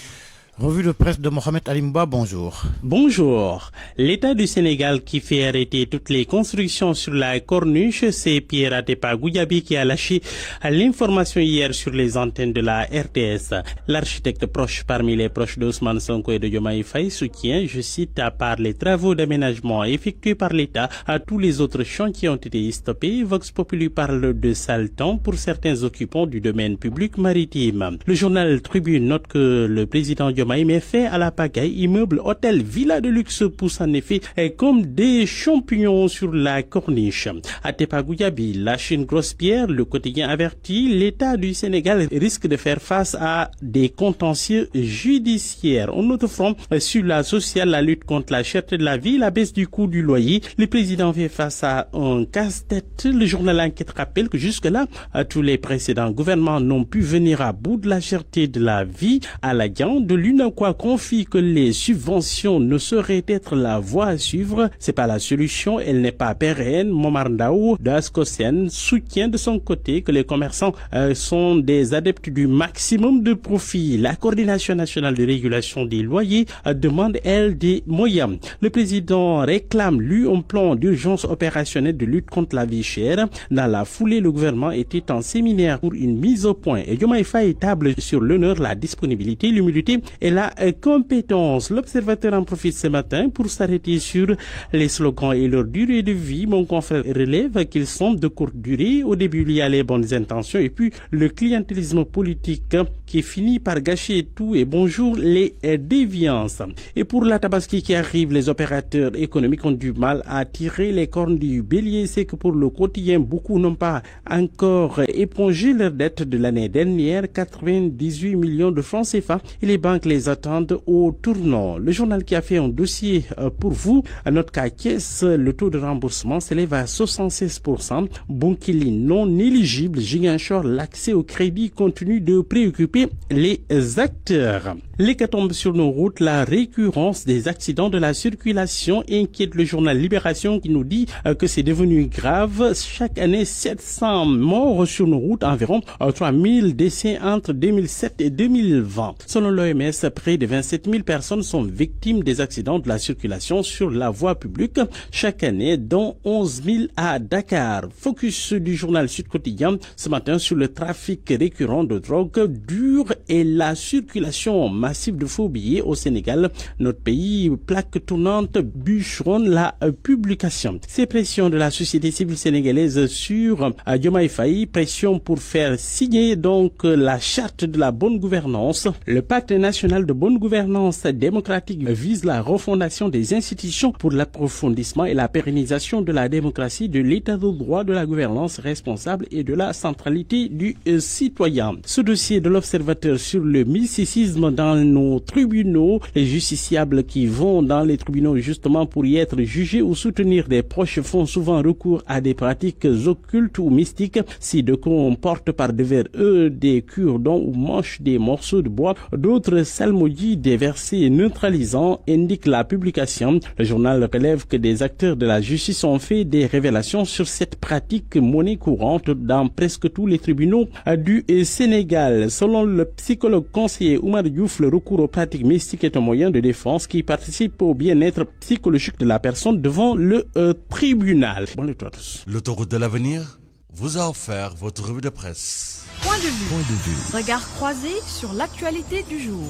Speaker 1: Revue de presse de Mohamed Alimba, bonjour.
Speaker 11: Bonjour. L'État du Sénégal qui fait arrêter toutes les constructions sur la corniche, c'est Pierre Atepa Goudiaby qui a lâché l'information hier sur les antennes de la RTS. L'architecte proche parmi les proches d'Ousmane Sonko et de Diomaye Faye soutient, je cite, à part les travaux d'aménagement effectués par l'État, à tous les autres chantiers ont été stoppés. Vox Populi parle de sale temps pour certains occupants du domaine public maritime. Le journal Tribune note que le président Diomaye met fin à la pagaille. Immeubles, hôtels, villas de luxe poussent en effet comme des champignons sur la corniche. Atepa Goudiaby lâche une grosse pierre. Le quotidien avertit, l'État du Sénégal risque de faire face à des contentieux judiciaires. En autre front, sur la sociale, la lutte contre la cherté de la vie, la baisse du coût du loyer, le président fait face à un casse-tête. Le journal Enquête rappelle que jusque-là, tous les précédents gouvernements n'ont pu venir à bout de la cherté de la vie. À la Dian de l'UNACOA confie que les subventions ne sauraient être la voie à suivre. C'est pas la solution, elle n'est pas pérenne. Momar Ndao de Ascosen soutient de son côté que les commerçants sont des adeptes du maximum de profit. La coordination nationale de régulation des loyers demande, elle, des moyens. Le président réclame, lui, un plan d'urgence opérationnel de lutte contre la vie chère. Dans la foulée, le gouvernement était en séminaire pour une mise au point. Et Diomaye Faye table sur l'honneur, la disponibilité, l'humilité et et la compétence. L'Observateur en profite ce matin pour s'arrêter sur les slogans et leur durée de vie. Mon confrère relève qu'ils sont de courte durée. Au début, il y a les bonnes intentions et puis le clientélisme politique qui finit par gâcher tout. Et bonjour les déviances. Et pour la Tabaski qui arrive, les opérateurs économiques ont du mal à tirer les cornes du bélier. C'est que pour le quotidien, beaucoup n'ont pas encore épongé leurs dettes de l'année dernière, 98 millions de francs CFA, et les banques les attendent au tournant. Le journal qui a fait un dossier pour vous, à notre cas caisse, le taux de remboursement s'élève à 76%. Bonkili non éligible, Ziguinchor, l'accès au crédit continue de préoccuper les acteurs. L'hécatombe sur nos routes, la récurrence des accidents de la circulation inquiète le journal Libération qui nous dit que c'est devenu grave. Chaque année, 700 morts sur nos routes, environ 3000 décès entre 2007 et 2020. Selon l'OMS, près de 27 000 personnes sont victimes des accidents de la circulation sur la voie publique chaque année, dont 11 000 à Dakar. Focus du journal Sud Quotidien ce matin sur le trafic récurrent de drogue dure et la circulation massive de faux billets au Sénégal. Notre pays, plaque tournante, bûcheronne la publication. Ces pressions de la société civile sénégalaise sur Diomaye Faye, pression pour faire signer donc la charte de la bonne gouvernance. Le pacte national de bonne gouvernance démocratique vise la refondation des institutions pour l'approfondissement et la pérennisation de la démocratie, de l'état de droit, de la gouvernance responsable et de la centralité du citoyen. Ce dossier de l'Observateur sur le mysticisme dans nos tribunaux, les justiciables qui vont dans les tribunaux justement pour y être jugés ou soutenir des proches font souvent recours à des pratiques occultes ou mystiques. Si de qu'on porte par devers eux des cure-dents ou mangent des morceaux de bois, d'autres salmodient des versets neutralisants, indique la publication. Le journal relève que des acteurs de la justice ont fait des révélations sur cette pratique monnaie courante dans presque tous les tribunaux du Sénégal. Selon le psychologue conseiller Oumar Diouf, le recours aux pratiques mystiques est un moyen de défense qui participe au bien-être psychologique de la personne devant le tribunal. Bonne nuit à tous.
Speaker 10: L'autoroute de l'avenir vous a offert votre revue de presse.
Speaker 12: Point de vue. Regard croisé sur l'actualité du jour.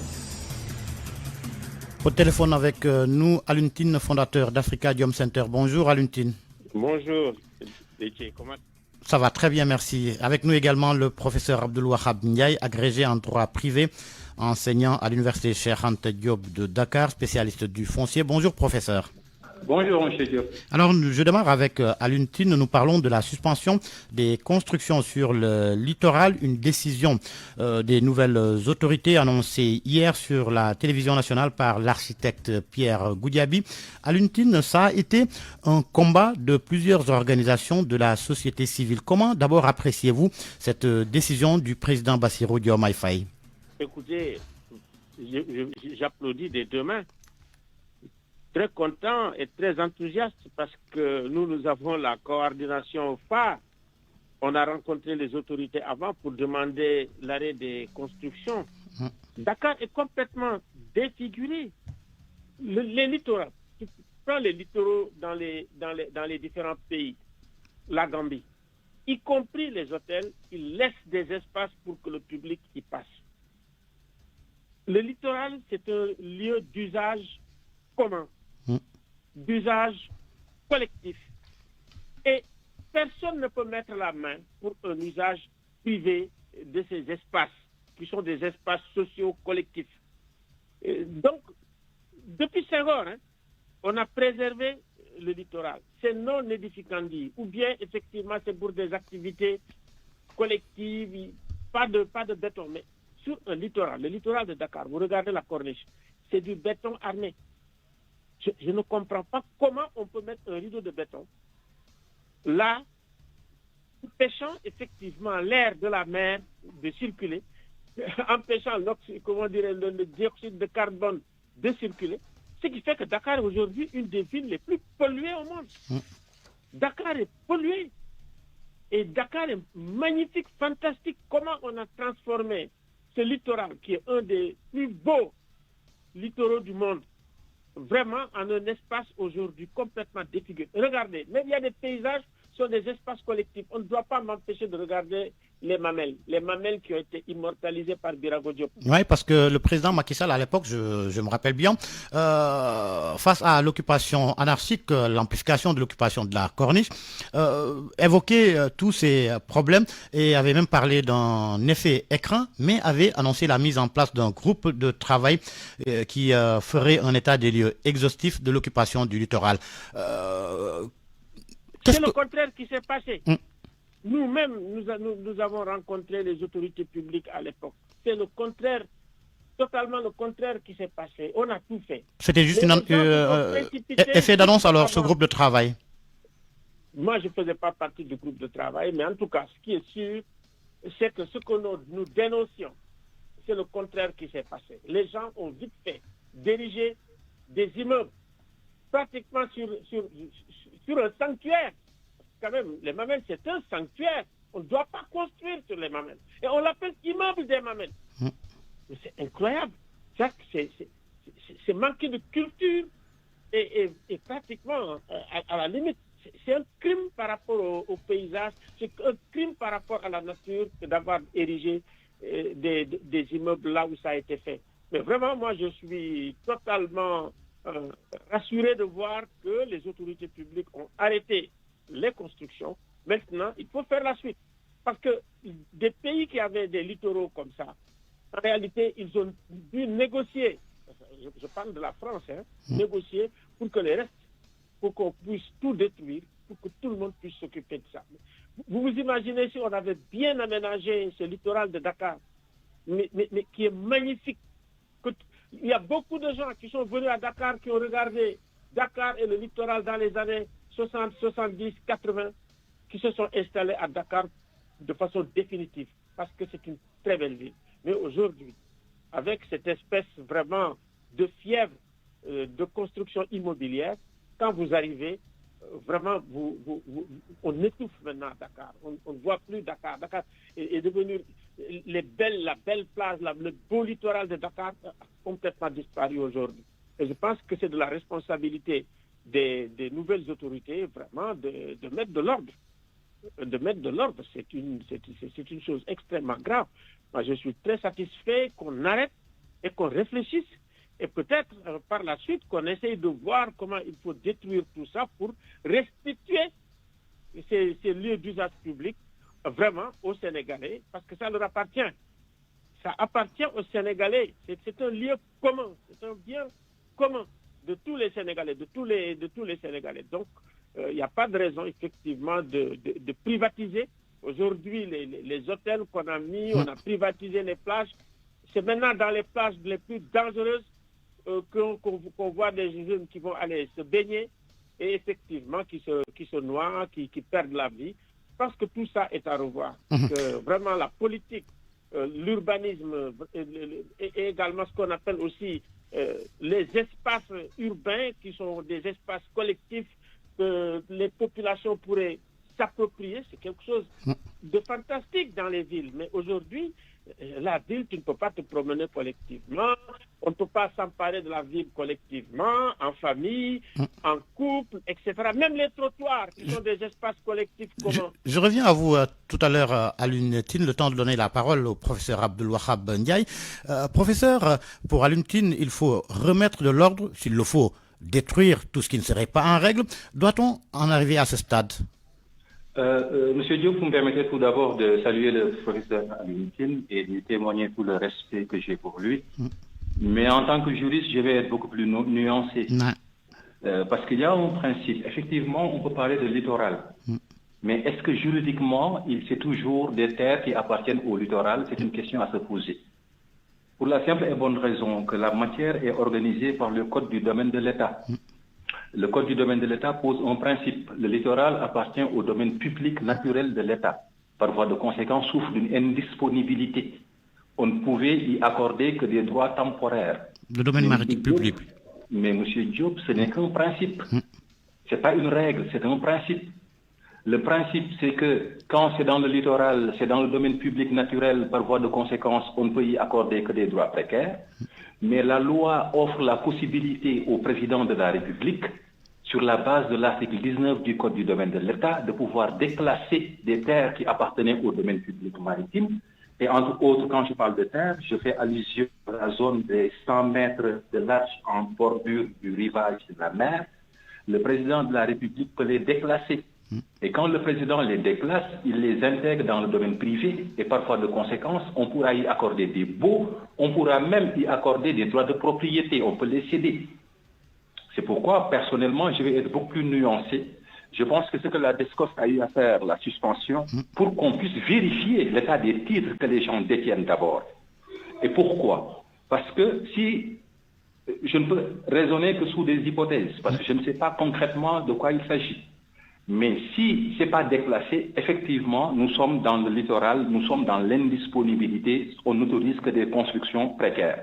Speaker 1: Au téléphone avec nous, Aluntine, fondateur d'Africa Diom Center. Bonjour Aluntine.
Speaker 13: Bonjour. Comment...
Speaker 1: Ça va très bien, merci. Avec nous également le professeur Abdul-Wahab Ndiaye, agrégé en droit privé, enseignant à l'université Cheikh Anta Diop de Dakar, spécialiste du foncier. Bonjour professeur.
Speaker 13: Bonjour, M. Diop.
Speaker 1: Alors, je démarre avec Aluntine. Nous parlons de la suspension des constructions sur le littoral. Une décision des nouvelles autorités annoncée hier sur la télévision nationale par l'architecte Pierre Goudiaby. Aluntine, ça a été un combat de plusieurs organisations de la société civile. Comment d'abord appréciez-vous cette décision du président Bassirou Diomaye Faye?
Speaker 13: Écoutez, j'applaudis des deux mains. Très content et très enthousiaste parce que nous avons la coordination phare. On a rencontré les autorités avant pour demander l'arrêt des constructions. Dakar est complètement défiguré. Les littoraux, tu prends les littoraux dans les différents pays, la Gambie, y compris les hôtels, ils laissent des espaces pour que le public y passe. Le littoral, c'est un lieu d'usage commun, d'usage collectif. Et personne ne peut mettre la main pour un usage privé de ces espaces, qui sont des espaces sociaux collectifs. Et donc, depuis Senghor, on a préservé le littoral. C'est non édificandi, ou bien effectivement c'est pour des activités collectives, pas de béton, mais sur un littoral, le littoral de Dakar, vous regardez la corniche, c'est du béton armé. Je ne comprends pas comment on peut mettre un rideau de béton là, empêchant effectivement l'air de la mer de circuler, empêchant le dioxyde de carbone de circuler, ce qui fait que Dakar est aujourd'hui une des villes les plus polluées au monde. Dakar est pollué. Et Dakar est magnifique, fantastique. Comment on a transformé ce littoral, qui est un des plus beaux littoraux du monde, vraiment en un espace aujourd'hui complètement défiguré. Regardez, même il y a des paysages, ce sont des espaces collectifs. On ne doit pas m'empêcher de regarder les mamelles qui ont été immortalisées par Birago Diop.
Speaker 1: Oui, parce que le président Macky Sall, à l'époque, je me rappelle bien, face à l'occupation anarchique, l'amplification de l'occupation de la Corniche, évoquait tous ces problèmes et avait même parlé d'un effet écran, mais avait annoncé la mise en place d'un groupe de travail qui ferait un état des lieux exhaustif de l'occupation du littoral.
Speaker 13: C'est le contraire qui s'est passé. Nous-mêmes, nous avons rencontré les autorités publiques à l'époque. C'est le contraire, totalement le contraire qui s'est passé. On a tout fait.
Speaker 1: C'était juste un effet d'annonce alors, ce groupe de travail?
Speaker 13: Moi, je ne faisais pas partie du groupe de travail, mais en tout cas, ce qui est sûr, c'est que ce que nous dénoncions, c'est le contraire qui s'est passé. Les gens ont vite fait d'ériger des immeubles pratiquement sur un sanctuaire. Quand même, les mamelles, c'est un sanctuaire. On ne doit pas construire sur les mamelles. Et on l'appelle immeuble des mamelles. C'est incroyable. C'est manquer de culture et pratiquement, à la limite, c'est un crime par rapport au paysage, c'est un crime par rapport à la nature que d'avoir érigé des immeubles là où ça a été fait. Mais vraiment, moi, je suis totalement rassuré de voir que les autorités publiques ont arrêté les constructions. Maintenant, il faut faire la suite. Parce que des pays qui avaient des littoraux comme ça, en réalité, ils ont dû négocier, je parle de la France, négocier pour que les restes, pour qu'on puisse tout détruire, pour que tout le monde puisse s'occuper de ça. Vous vous imaginez si on avait bien aménagé ce littoral de Dakar, mais qui est magnifique. Il y a beaucoup de gens qui sont venus à Dakar, qui ont regardé Dakar et le littoral dans les années 60, 70, 80, qui se sont installés à Dakar de façon définitive, parce que c'est une très belle ville. Mais aujourd'hui, avec cette espèce vraiment de fièvre de construction immobilière, quand vous arrivez, vraiment, on étouffe maintenant Dakar. On ne voit plus Dakar. Dakar est devenu la belle plage, le beau littoral de Dakar a complètement disparu aujourd'hui. Et je pense que c'est de la responsabilité des nouvelles autorités, vraiment, de mettre de l'ordre. De mettre de l'ordre, c'est une chose extrêmement grave. Moi, je suis très satisfait qu'on arrête et qu'on réfléchisse. Et peut-être par la suite qu'on essaye de voir comment il faut détruire tout ça pour restituer ces lieux d'usage public vraiment aux Sénégalais, parce que ça leur appartient. Ça appartient aux Sénégalais. C'est un lieu commun, c'est un bien commun de tous les Sénégalais, de tous les Sénégalais. Donc, il n'y a pas de raison, effectivement, de privatiser. Aujourd'hui, les hôtels qu'on a mis, on a privatisé les plages. C'est maintenant dans les plages les plus dangereuses qu'on voit des jeunes qui vont aller se baigner et effectivement qui se noient, qui perdent la vie. Je pense que tout ça est à revoir. Que vraiment la politique, l'urbanisme et également ce qu'on appelle aussi les espaces urbains qui sont des espaces collectifs que les populations pourraient s'approprier, c'est quelque chose de fantastique dans les villes. Mais aujourd'hui, la ville, tu ne peux pas te promener collectivement, on ne peut pas s'emparer de la ville collectivement, en famille, en couple, etc. Même les trottoirs, qui sont des espaces collectifs communs.
Speaker 1: Je reviens à vous tout à l'heure à l'UNTIN, le temps de donner la parole au professeur Abdelwahab Ndiaye. Professeur, pour l'UNTIN, il faut remettre de l'ordre, s'il le faut, détruire tout ce qui ne serait pas en règle. Doit-on en arriver à ce stade?
Speaker 14: Monsieur Diop, vous me permettez tout d'abord de saluer le professeur Aluntine et de témoigner tout le respect que j'ai pour lui. Mais en tant que juriste, je vais être beaucoup plus nuancé. Parce qu'il y a un principe. Effectivement, on peut parler de littoral. Mais est-ce que juridiquement, c'est toujours des terres qui appartiennent au littoral? C'est une question à se poser. Pour la simple et bonne raison que la matière est organisée par le Code du domaine de l'État. Le Code du domaine de l'État pose un principe. Le littoral appartient au domaine public naturel de l'État. Par voie de conséquence, souffre d'une indisponibilité. On ne pouvait y accorder que des droits temporaires.
Speaker 1: Le domaine maritime public.
Speaker 14: Mais M. Diop, ce n'est qu'un principe. Ce n'est pas une règle, c'est un principe. Le principe, c'est que quand c'est dans le littoral, c'est dans le domaine public naturel, par voie de conséquence, on ne peut y accorder que des droits précaires. Mais la loi offre la possibilité au président de la République, sur la base de l'article 19 du Code du domaine de l'État, de pouvoir déclasser des terres qui appartenaient au domaine public maritime. Et entre autres, quand je parle de terre, je fais allusion à la zone des 100 mètres de large en bordure du rivage de la mer. Le président de la République peut les déclasser. Et quand le président les déclasse, il les intègre dans le domaine privé et parfois de conséquence, on pourra y accorder des baux, on pourra même y accorder des droits de propriété, on peut les céder. C'est pourquoi, personnellement, je vais être beaucoup plus nuancé. Je pense que ce que la DSCOS a eu à faire, la suspension, pour qu'on puisse vérifier l'état des titres que les gens détiennent d'abord. Et pourquoi? Parce que si je ne peux raisonner que sous des hypothèses, parce que je ne sais pas concrètement de quoi il s'agit. Mais si ce n'est pas déclassé, effectivement, nous sommes dans le littoral, nous sommes dans l'indisponibilité, on n'autorise que des constructions précaires.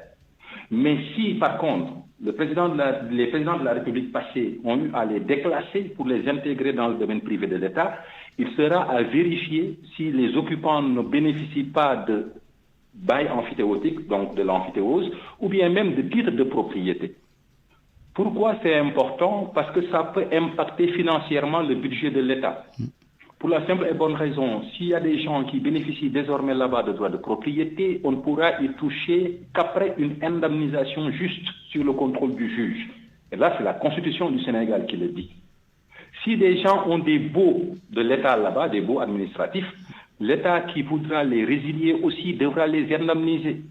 Speaker 14: Mais si, par contre, les présidents de la République passée ont eu à les déclasser pour les intégrer dans le domaine privé de l'État, il sera à vérifier si les occupants ne bénéficient pas de bail amphithéotique, donc de l'amphithéose, ou bien même de titres de propriété. Pourquoi c'est important? Parce que ça peut impacter financièrement le budget de l'État. Pour la simple et bonne raison, s'il y a des gens qui bénéficient désormais là-bas de droits de propriété, on ne pourra y toucher qu'après une indemnisation juste sur le contrôle du juge. Et là, c'est la Constitution du Sénégal qui le dit. Si des gens ont des baux de l'État là-bas, des baux administratifs, l'État qui voudra les résilier aussi devra les indemniser.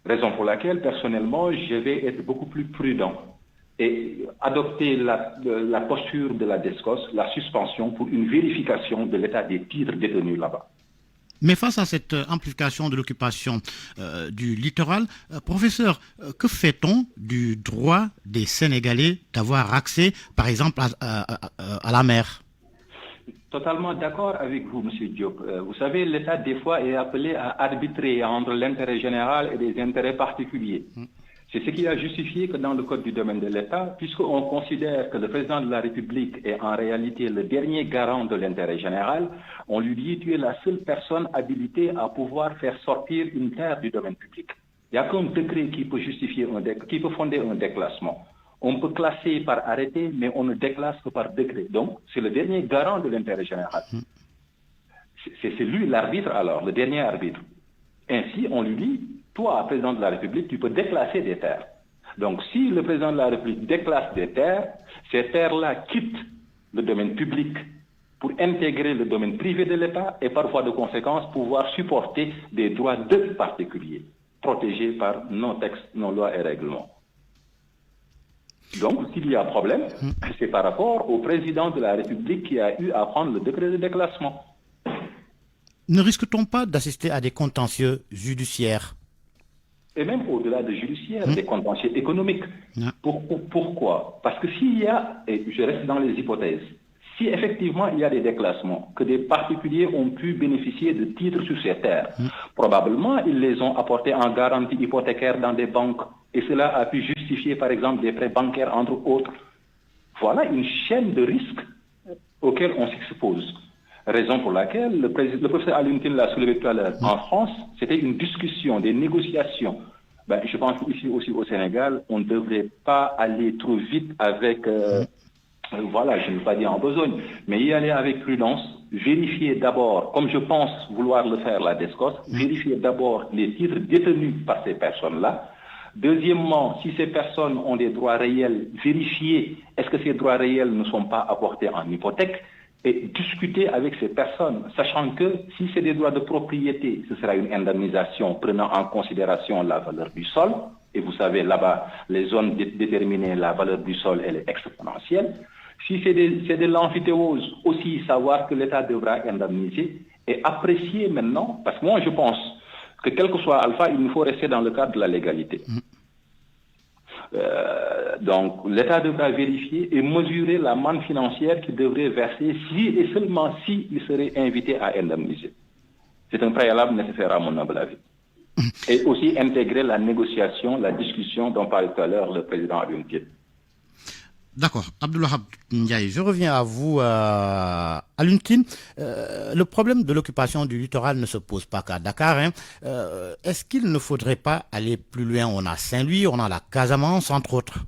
Speaker 14: Raison pour laquelle, personnellement, je vais être beaucoup plus prudent et adopter la posture de la DSCOS, la suspension pour une vérification de l'état des titres détenus là-bas.
Speaker 1: Mais face à cette amplification de l'occupation du littoral, professeur, que fait-on du droit des Sénégalais d'avoir accès, par exemple, à la mer?
Speaker 14: Totalement d'accord avec vous, M. Diop. Vous savez, l'État, des fois, est appelé à arbitrer entre l'intérêt général et des intérêts particuliers. C'est ce qui a justifié que dans le Code du domaine de l'État, puisqu'on considère que le président de la République est en réalité le dernier garant de l'intérêt général, on lui dit tu es la seule personne habilitée à pouvoir faire sortir une terre du domaine public. Il n'y a qu'un décret qui peut justifier qui peut fonder un déclassement. On peut classer par arrêté, mais on ne déclasse que par décret. Donc, c'est le dernier garant de l'intérêt général. C'est lui l'arbitre alors, le dernier arbitre. Ainsi, on lui dit, toi, président de la République, tu peux déclasser des terres. Donc, si le président de la République déclasse des terres, ces terres-là quittent le domaine public pour intégrer le domaine privé de l'État et parfois de conséquence pouvoir supporter des droits de particuliers protégés par nos textes, nos lois et règlements. Donc, s'il y a problème, c'est par rapport au président de la République qui a eu à prendre le décret de déclassement.
Speaker 1: Ne risque-t-on pas d'assister à des contentieux judiciaires?
Speaker 14: Et même au-delà des judiciaires, des contentieux économiques. Pourquoi? Parce que s'il y a, et je reste dans les hypothèses, si effectivement il y a des déclassements, que des particuliers ont pu bénéficier de titres sur ces terres, probablement ils les ont apportés en garantie hypothécaire dans des banques, et cela a pu justifier par exemple des prêts bancaires entre autres. Voilà une chaîne de risques auxquels on s'expose. Raison pour laquelle le professeur Alioune Tine l'a soulevé tout à l'heure. En France, c'était une discussion, des négociations. Je pense qu'ici aussi au Sénégal, on ne devrait pas aller trop vite avec, voilà, je ne veux pas dire en besogne, mais y aller avec prudence, vérifier d'abord, comme je pense vouloir le faire la DSCOS, vérifier d'abord les titres détenus par ces personnes-là. Deuxièmement, si ces personnes ont des droits réels, vérifier est-ce que ces droits réels ne sont pas apportés en hypothèque, et discuter avec ces personnes, sachant que si c'est des droits de propriété, ce sera une indemnisation prenant en considération la valeur du sol. Et vous savez, là-bas, les zones déterminées, la valeur du sol, elle est exponentielle. Si c'est de l'amphithéose, aussi savoir que l'État devra indemniser et apprécier maintenant, parce que moi je pense que quel que soit Alpha, il nous faut rester dans le cadre de la légalité. Donc, l'État devra vérifier et mesurer la manne financière qu'il devrait verser si et seulement si il serait invité à indemniser. C'est un préalable nécessaire à mon humble avis. Et aussi intégrer la négociation, la discussion dont parlait tout à l'heure le président Alioune Tine.
Speaker 1: D'accord. Abdoulahab Ndiaye, je reviens à vous. Alioune Tine, le problème de l'occupation du littoral ne se pose pas qu'à Dakar. Est-ce qu'il ne faudrait pas aller plus loin? On a Saint-Louis, on a la Casamance, entre autres.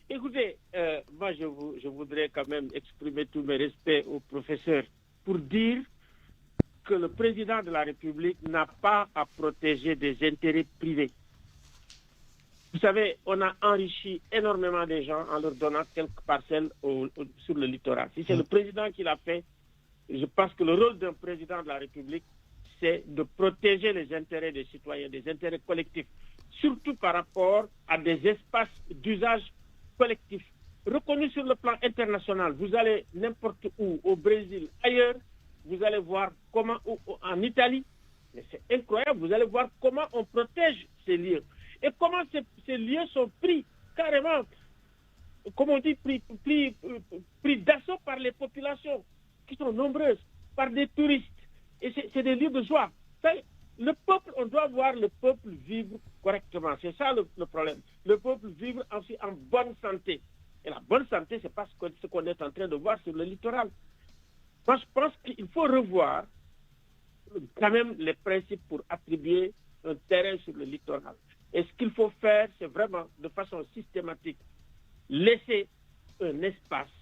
Speaker 13: Écoutez, moi, je voudrais quand même exprimer tous mes respects aux professeurs pour dire que le président de la République n'a pas à protéger des intérêts privés. Vous savez, on a enrichi énormément des gens en leur donnant quelques parcelles sur le littoral. Si c'est le président qui l'a fait, je pense que le rôle d'un président de la République, c'est de protéger les intérêts des citoyens, des intérêts collectifs, surtout par rapport à des espaces d'usage collectif. Reconnus sur le plan international, vous allez n'importe où, au Brésil, ailleurs, vous allez voir comment, en Italie, mais c'est incroyable, vous allez voir comment on protège ces lieux. Et comment ces lieux sont pris carrément, comme on dit, pris d'assaut par les populations, qui sont nombreuses, par des touristes. Et c'est des lieux de joie. Le peuple, on doit voir le peuple vivre correctement. C'est ça le problème. Le peuple vivre aussi en bonne santé. Et la bonne santé, c'est pas ce qu'on est en train de voir sur le littoral. Moi, je pense qu'il faut revoir quand même les principes pour attribuer un terrain sur le littoral. Et ce qu'il faut faire, c'est vraiment, de façon systématique, laisser un espace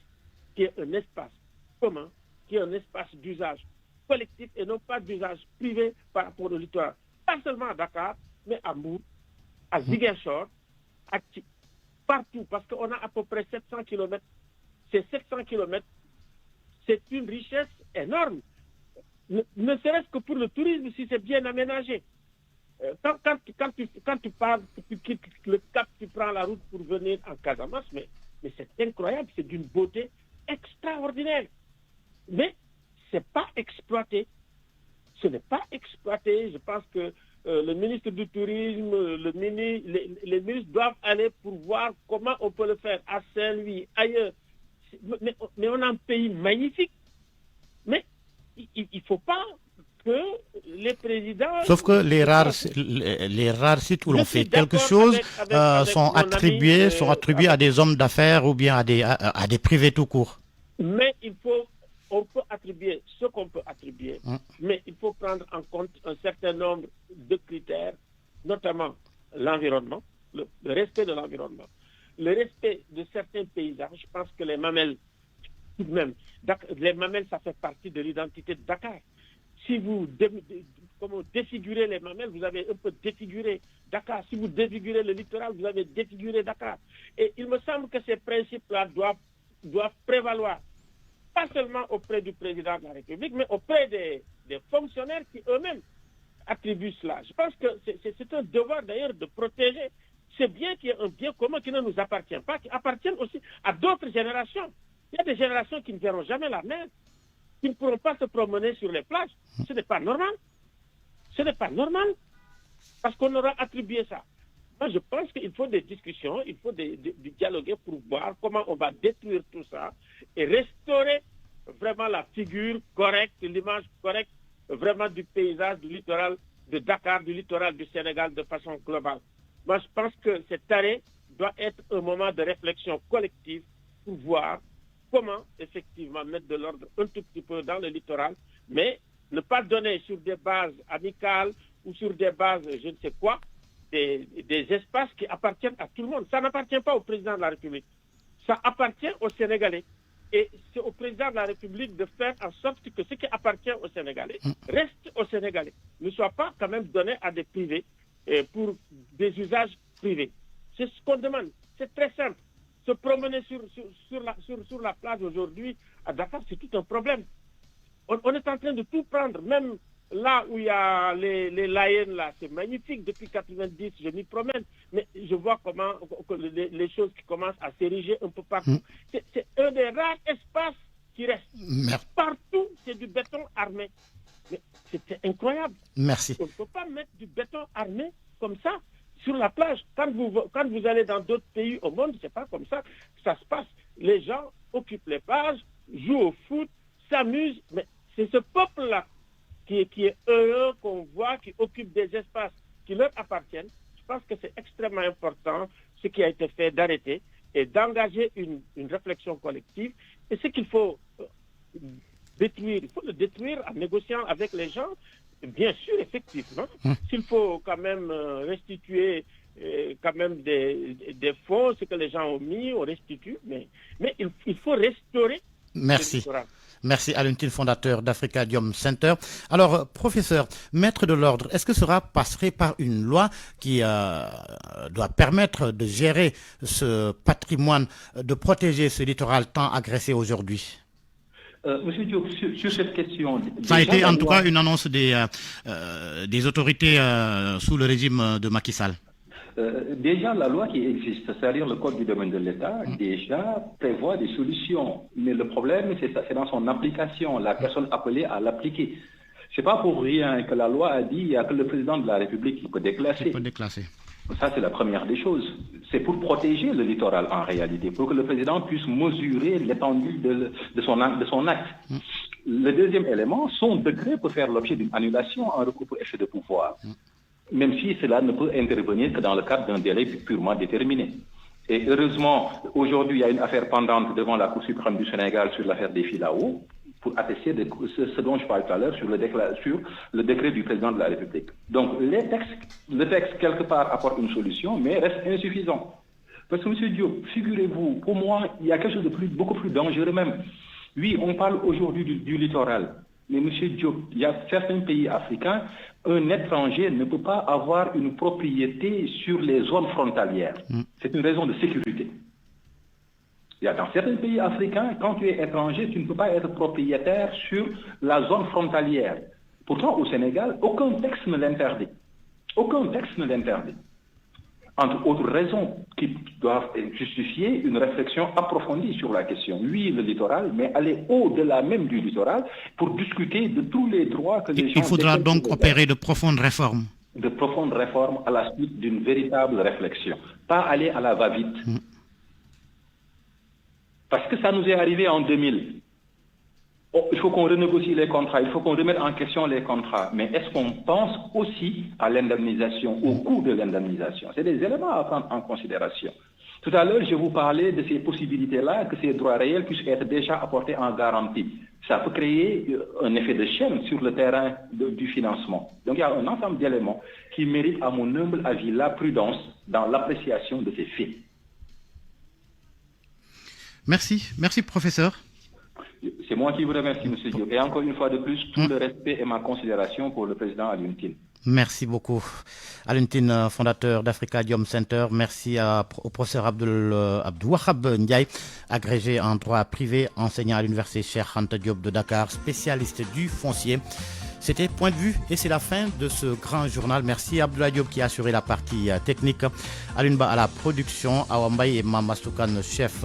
Speaker 13: qui est un espace commun, qui est un espace d'usage collectif et non pas d'usage privé par rapport au littoral. Pas seulement à Dakar, mais à Mbour, à Ziguinchor, partout, parce qu'on a à peu près 700 km. Ces 700 km, c'est une richesse énorme. Ne serait-ce que pour le tourisme, si c'est bien aménagé. Quand tu pars, tu quittes le Cap, tu prends la route pour venir en Casamance, mais c'est incroyable, c'est d'une beauté extraordinaire. Mais c'est pas exploité. Ce n'est pas exploité. Je pense que le ministre du Tourisme, les ministres doivent aller pour voir comment on peut le faire à Saint-Louis, ailleurs. Mais on a un pays magnifique. Mais il ne faut pas que les présidents...
Speaker 1: Sauf que les rares sites où l'on fait quelque chose sont attribués à des hommes d'affaires ou bien à des privés tout court.
Speaker 13: Mais on peut attribuer ce qu'on peut attribuer, mais il faut prendre en compte un certain nombre de critères, notamment l'environnement, le respect de l'environnement, le respect de certains paysages. Je pense que les mamelles, tout de même, les mamelles, ça fait partie de l'identité de Dakar. Si vous défigurez les mamelles, vous avez un peu défiguré Dakar. Si vous défigurez le littoral, vous avez défiguré Dakar. Et il me semble que ces principes-là doivent prévaloir, pas seulement auprès du président de la République, mais auprès des fonctionnaires qui eux-mêmes attribuent cela. Je pense que c'est un devoir d'ailleurs de protéger ce bien qui est un bien commun qui ne nous appartient pas, qui appartient aussi à d'autres générations. Il y a des générations qui ne verront jamais la mer, qui ne pourront pas se promener sur les plages. Ce n'est pas normal. Ce n'est pas normal. Parce qu'on aura attribué ça. Moi, je pense qu'il faut des discussions, il faut dialoguer pour voir comment on va détruire tout ça et restaurer vraiment la figure correcte, l'image correcte vraiment du paysage, du littoral de Dakar, du littoral du Sénégal de façon globale. Moi, je pense que cet arrêt doit être un moment de réflexion collective pour voir comment effectivement mettre de l'ordre un tout petit peu dans le littoral, mais ne pas donner sur des bases amicales ou sur des bases je ne sais quoi, des espaces qui appartiennent à tout le monde. Ça n'appartient pas au président de la République. Ça appartient aux Sénégalais. Et c'est au président de la République de faire en sorte que ce qui appartient aux Sénégalais reste aux Sénégalais. Ne soit pas quand même donné à des privés pour des usages privés. C'est ce qu'on demande. C'est très simple. Se promener sur la plage aujourd'hui à Dakar, c'est tout un problème. On est en train de tout prendre, même là où il y a les Lions, là, c'est magnifique. Depuis 90, je m'y promène. Mais je vois comment les choses qui commencent à s'ériger un peu partout. C'est un des rares espaces qui reste. Partout, c'est du béton armé. Mais c'est incroyable.
Speaker 1: Merci.
Speaker 13: On ne peut pas mettre du béton armé comme ça sur la plage. Quand vous allez dans d'autres pays au monde, c'est pas comme ça que ça se passe. Les gens occupent les plages, jouent au foot, s'amusent. Mais c'est ce peuple-là qui est heureux, qu'on voit, qui occupe des espaces qui leur appartiennent. Je pense que c'est extrêmement important ce qui a été fait d'arrêter et d'engager une réflexion collective. Et ce qu'il faut détruire, il faut le détruire en négociant avec les gens Bien sûr, effectivement. S'il faut quand même restituer quand même des fonds, ce que les gens ont mis, on restitue, mais il faut restaurer.
Speaker 1: Merci. Merci Alioune Tine, fondateur d'Africadium Center. Alors, professeur, maître de l'ordre, est-ce que cela passerait par une loi qui doit permettre de gérer ce patrimoine, de protéger ce littoral tant agressé aujourd'hui?
Speaker 14: Monsieur Diop, sur cette question...
Speaker 1: Ça a été en tout cas une annonce des autorités sous le régime de Macky Sall.
Speaker 14: Déjà, la loi qui existe, c'est-à-dire le Code du domaine de l'État, déjà prévoit des solutions. Mais le problème, c'est dans son application, la personne appelée à l'appliquer. C'est pas pour rien que la loi a dit qu'il n'y a que le président de la République qui peut déclasser. Ça, c'est la première des choses. C'est pour protéger le littoral, en réalité, pour que le président puisse mesurer l'étendue de son acte. Le deuxième élément, son décret peut faire l'objet d'une annulation en recours pour excès de pouvoir. Même si cela ne peut intervenir que dans le cadre d'un délai purement déterminé. Et heureusement, aujourd'hui, il y a une affaire pendante devant la Cour suprême du Sénégal sur l'affaire des Filao, pour attester de ce dont je parlais tout à l'heure sur le décret du président de la République. Donc, le texte, quelque part, apporte une solution, mais reste insuffisant. Parce que, M. Diop, figurez-vous, pour moi, il y a quelque chose de beaucoup plus dangereux même. Oui, on parle aujourd'hui du littoral. Mais M. Diop, il y a certains pays africains, un étranger ne peut pas avoir une propriété sur les zones frontalières. C'est une raison de sécurité. Il y a dans certains pays africains, quand tu es étranger, tu ne peux pas être propriétaire sur la zone frontalière. Pourtant, au Sénégal, aucun texte ne l'interdit. Aucun texte ne l'interdit. Entre autres raisons qui doivent justifier une réflexion approfondie sur la question. Oui, le littoral, mais aller au-delà même du littoral pour discuter de tous les droits que les gens...
Speaker 1: Il faudra donc opérer de profondes réformes.
Speaker 14: De profondes réformes à la suite d'une véritable réflexion. Pas aller à la va-vite. Parce que ça nous est arrivé en 2000. Il faut qu'on renégocie les contrats, il faut qu'on remette en question les contrats. Mais est-ce qu'on pense aussi à l'indemnisation, au coût de l'indemnisation? C'est des éléments à prendre en considération. Tout à l'heure, je vous parlais de ces possibilités-là, que ces droits réels puissent être déjà apportés en garantie. Ça peut créer un effet de chaîne sur le terrain du financement. Donc il y a un ensemble d'éléments qui méritent, à mon humble avis, la prudence dans l'appréciation de ces faits.
Speaker 1: Merci professeur.
Speaker 14: C'est moi qui vous remercie, M. Diop. Et encore une fois de plus, tout le respect et ma considération pour le président Alioune Tine.
Speaker 1: Merci beaucoup. Alioune Tine, fondateur d'Africadium Center. Merci au professeur Abdouwahab Ndiaye, agrégé en droit privé, enseignant à l'université Cheikh Anta Diop de Dakar, spécialiste du foncier. C'était Point de vue et c'est la fin de ce grand journal. Merci à Abdoulaye Diop qui a assuré la partie technique. Alioune Ba à la production, Awambaye et Mama Soukan, chef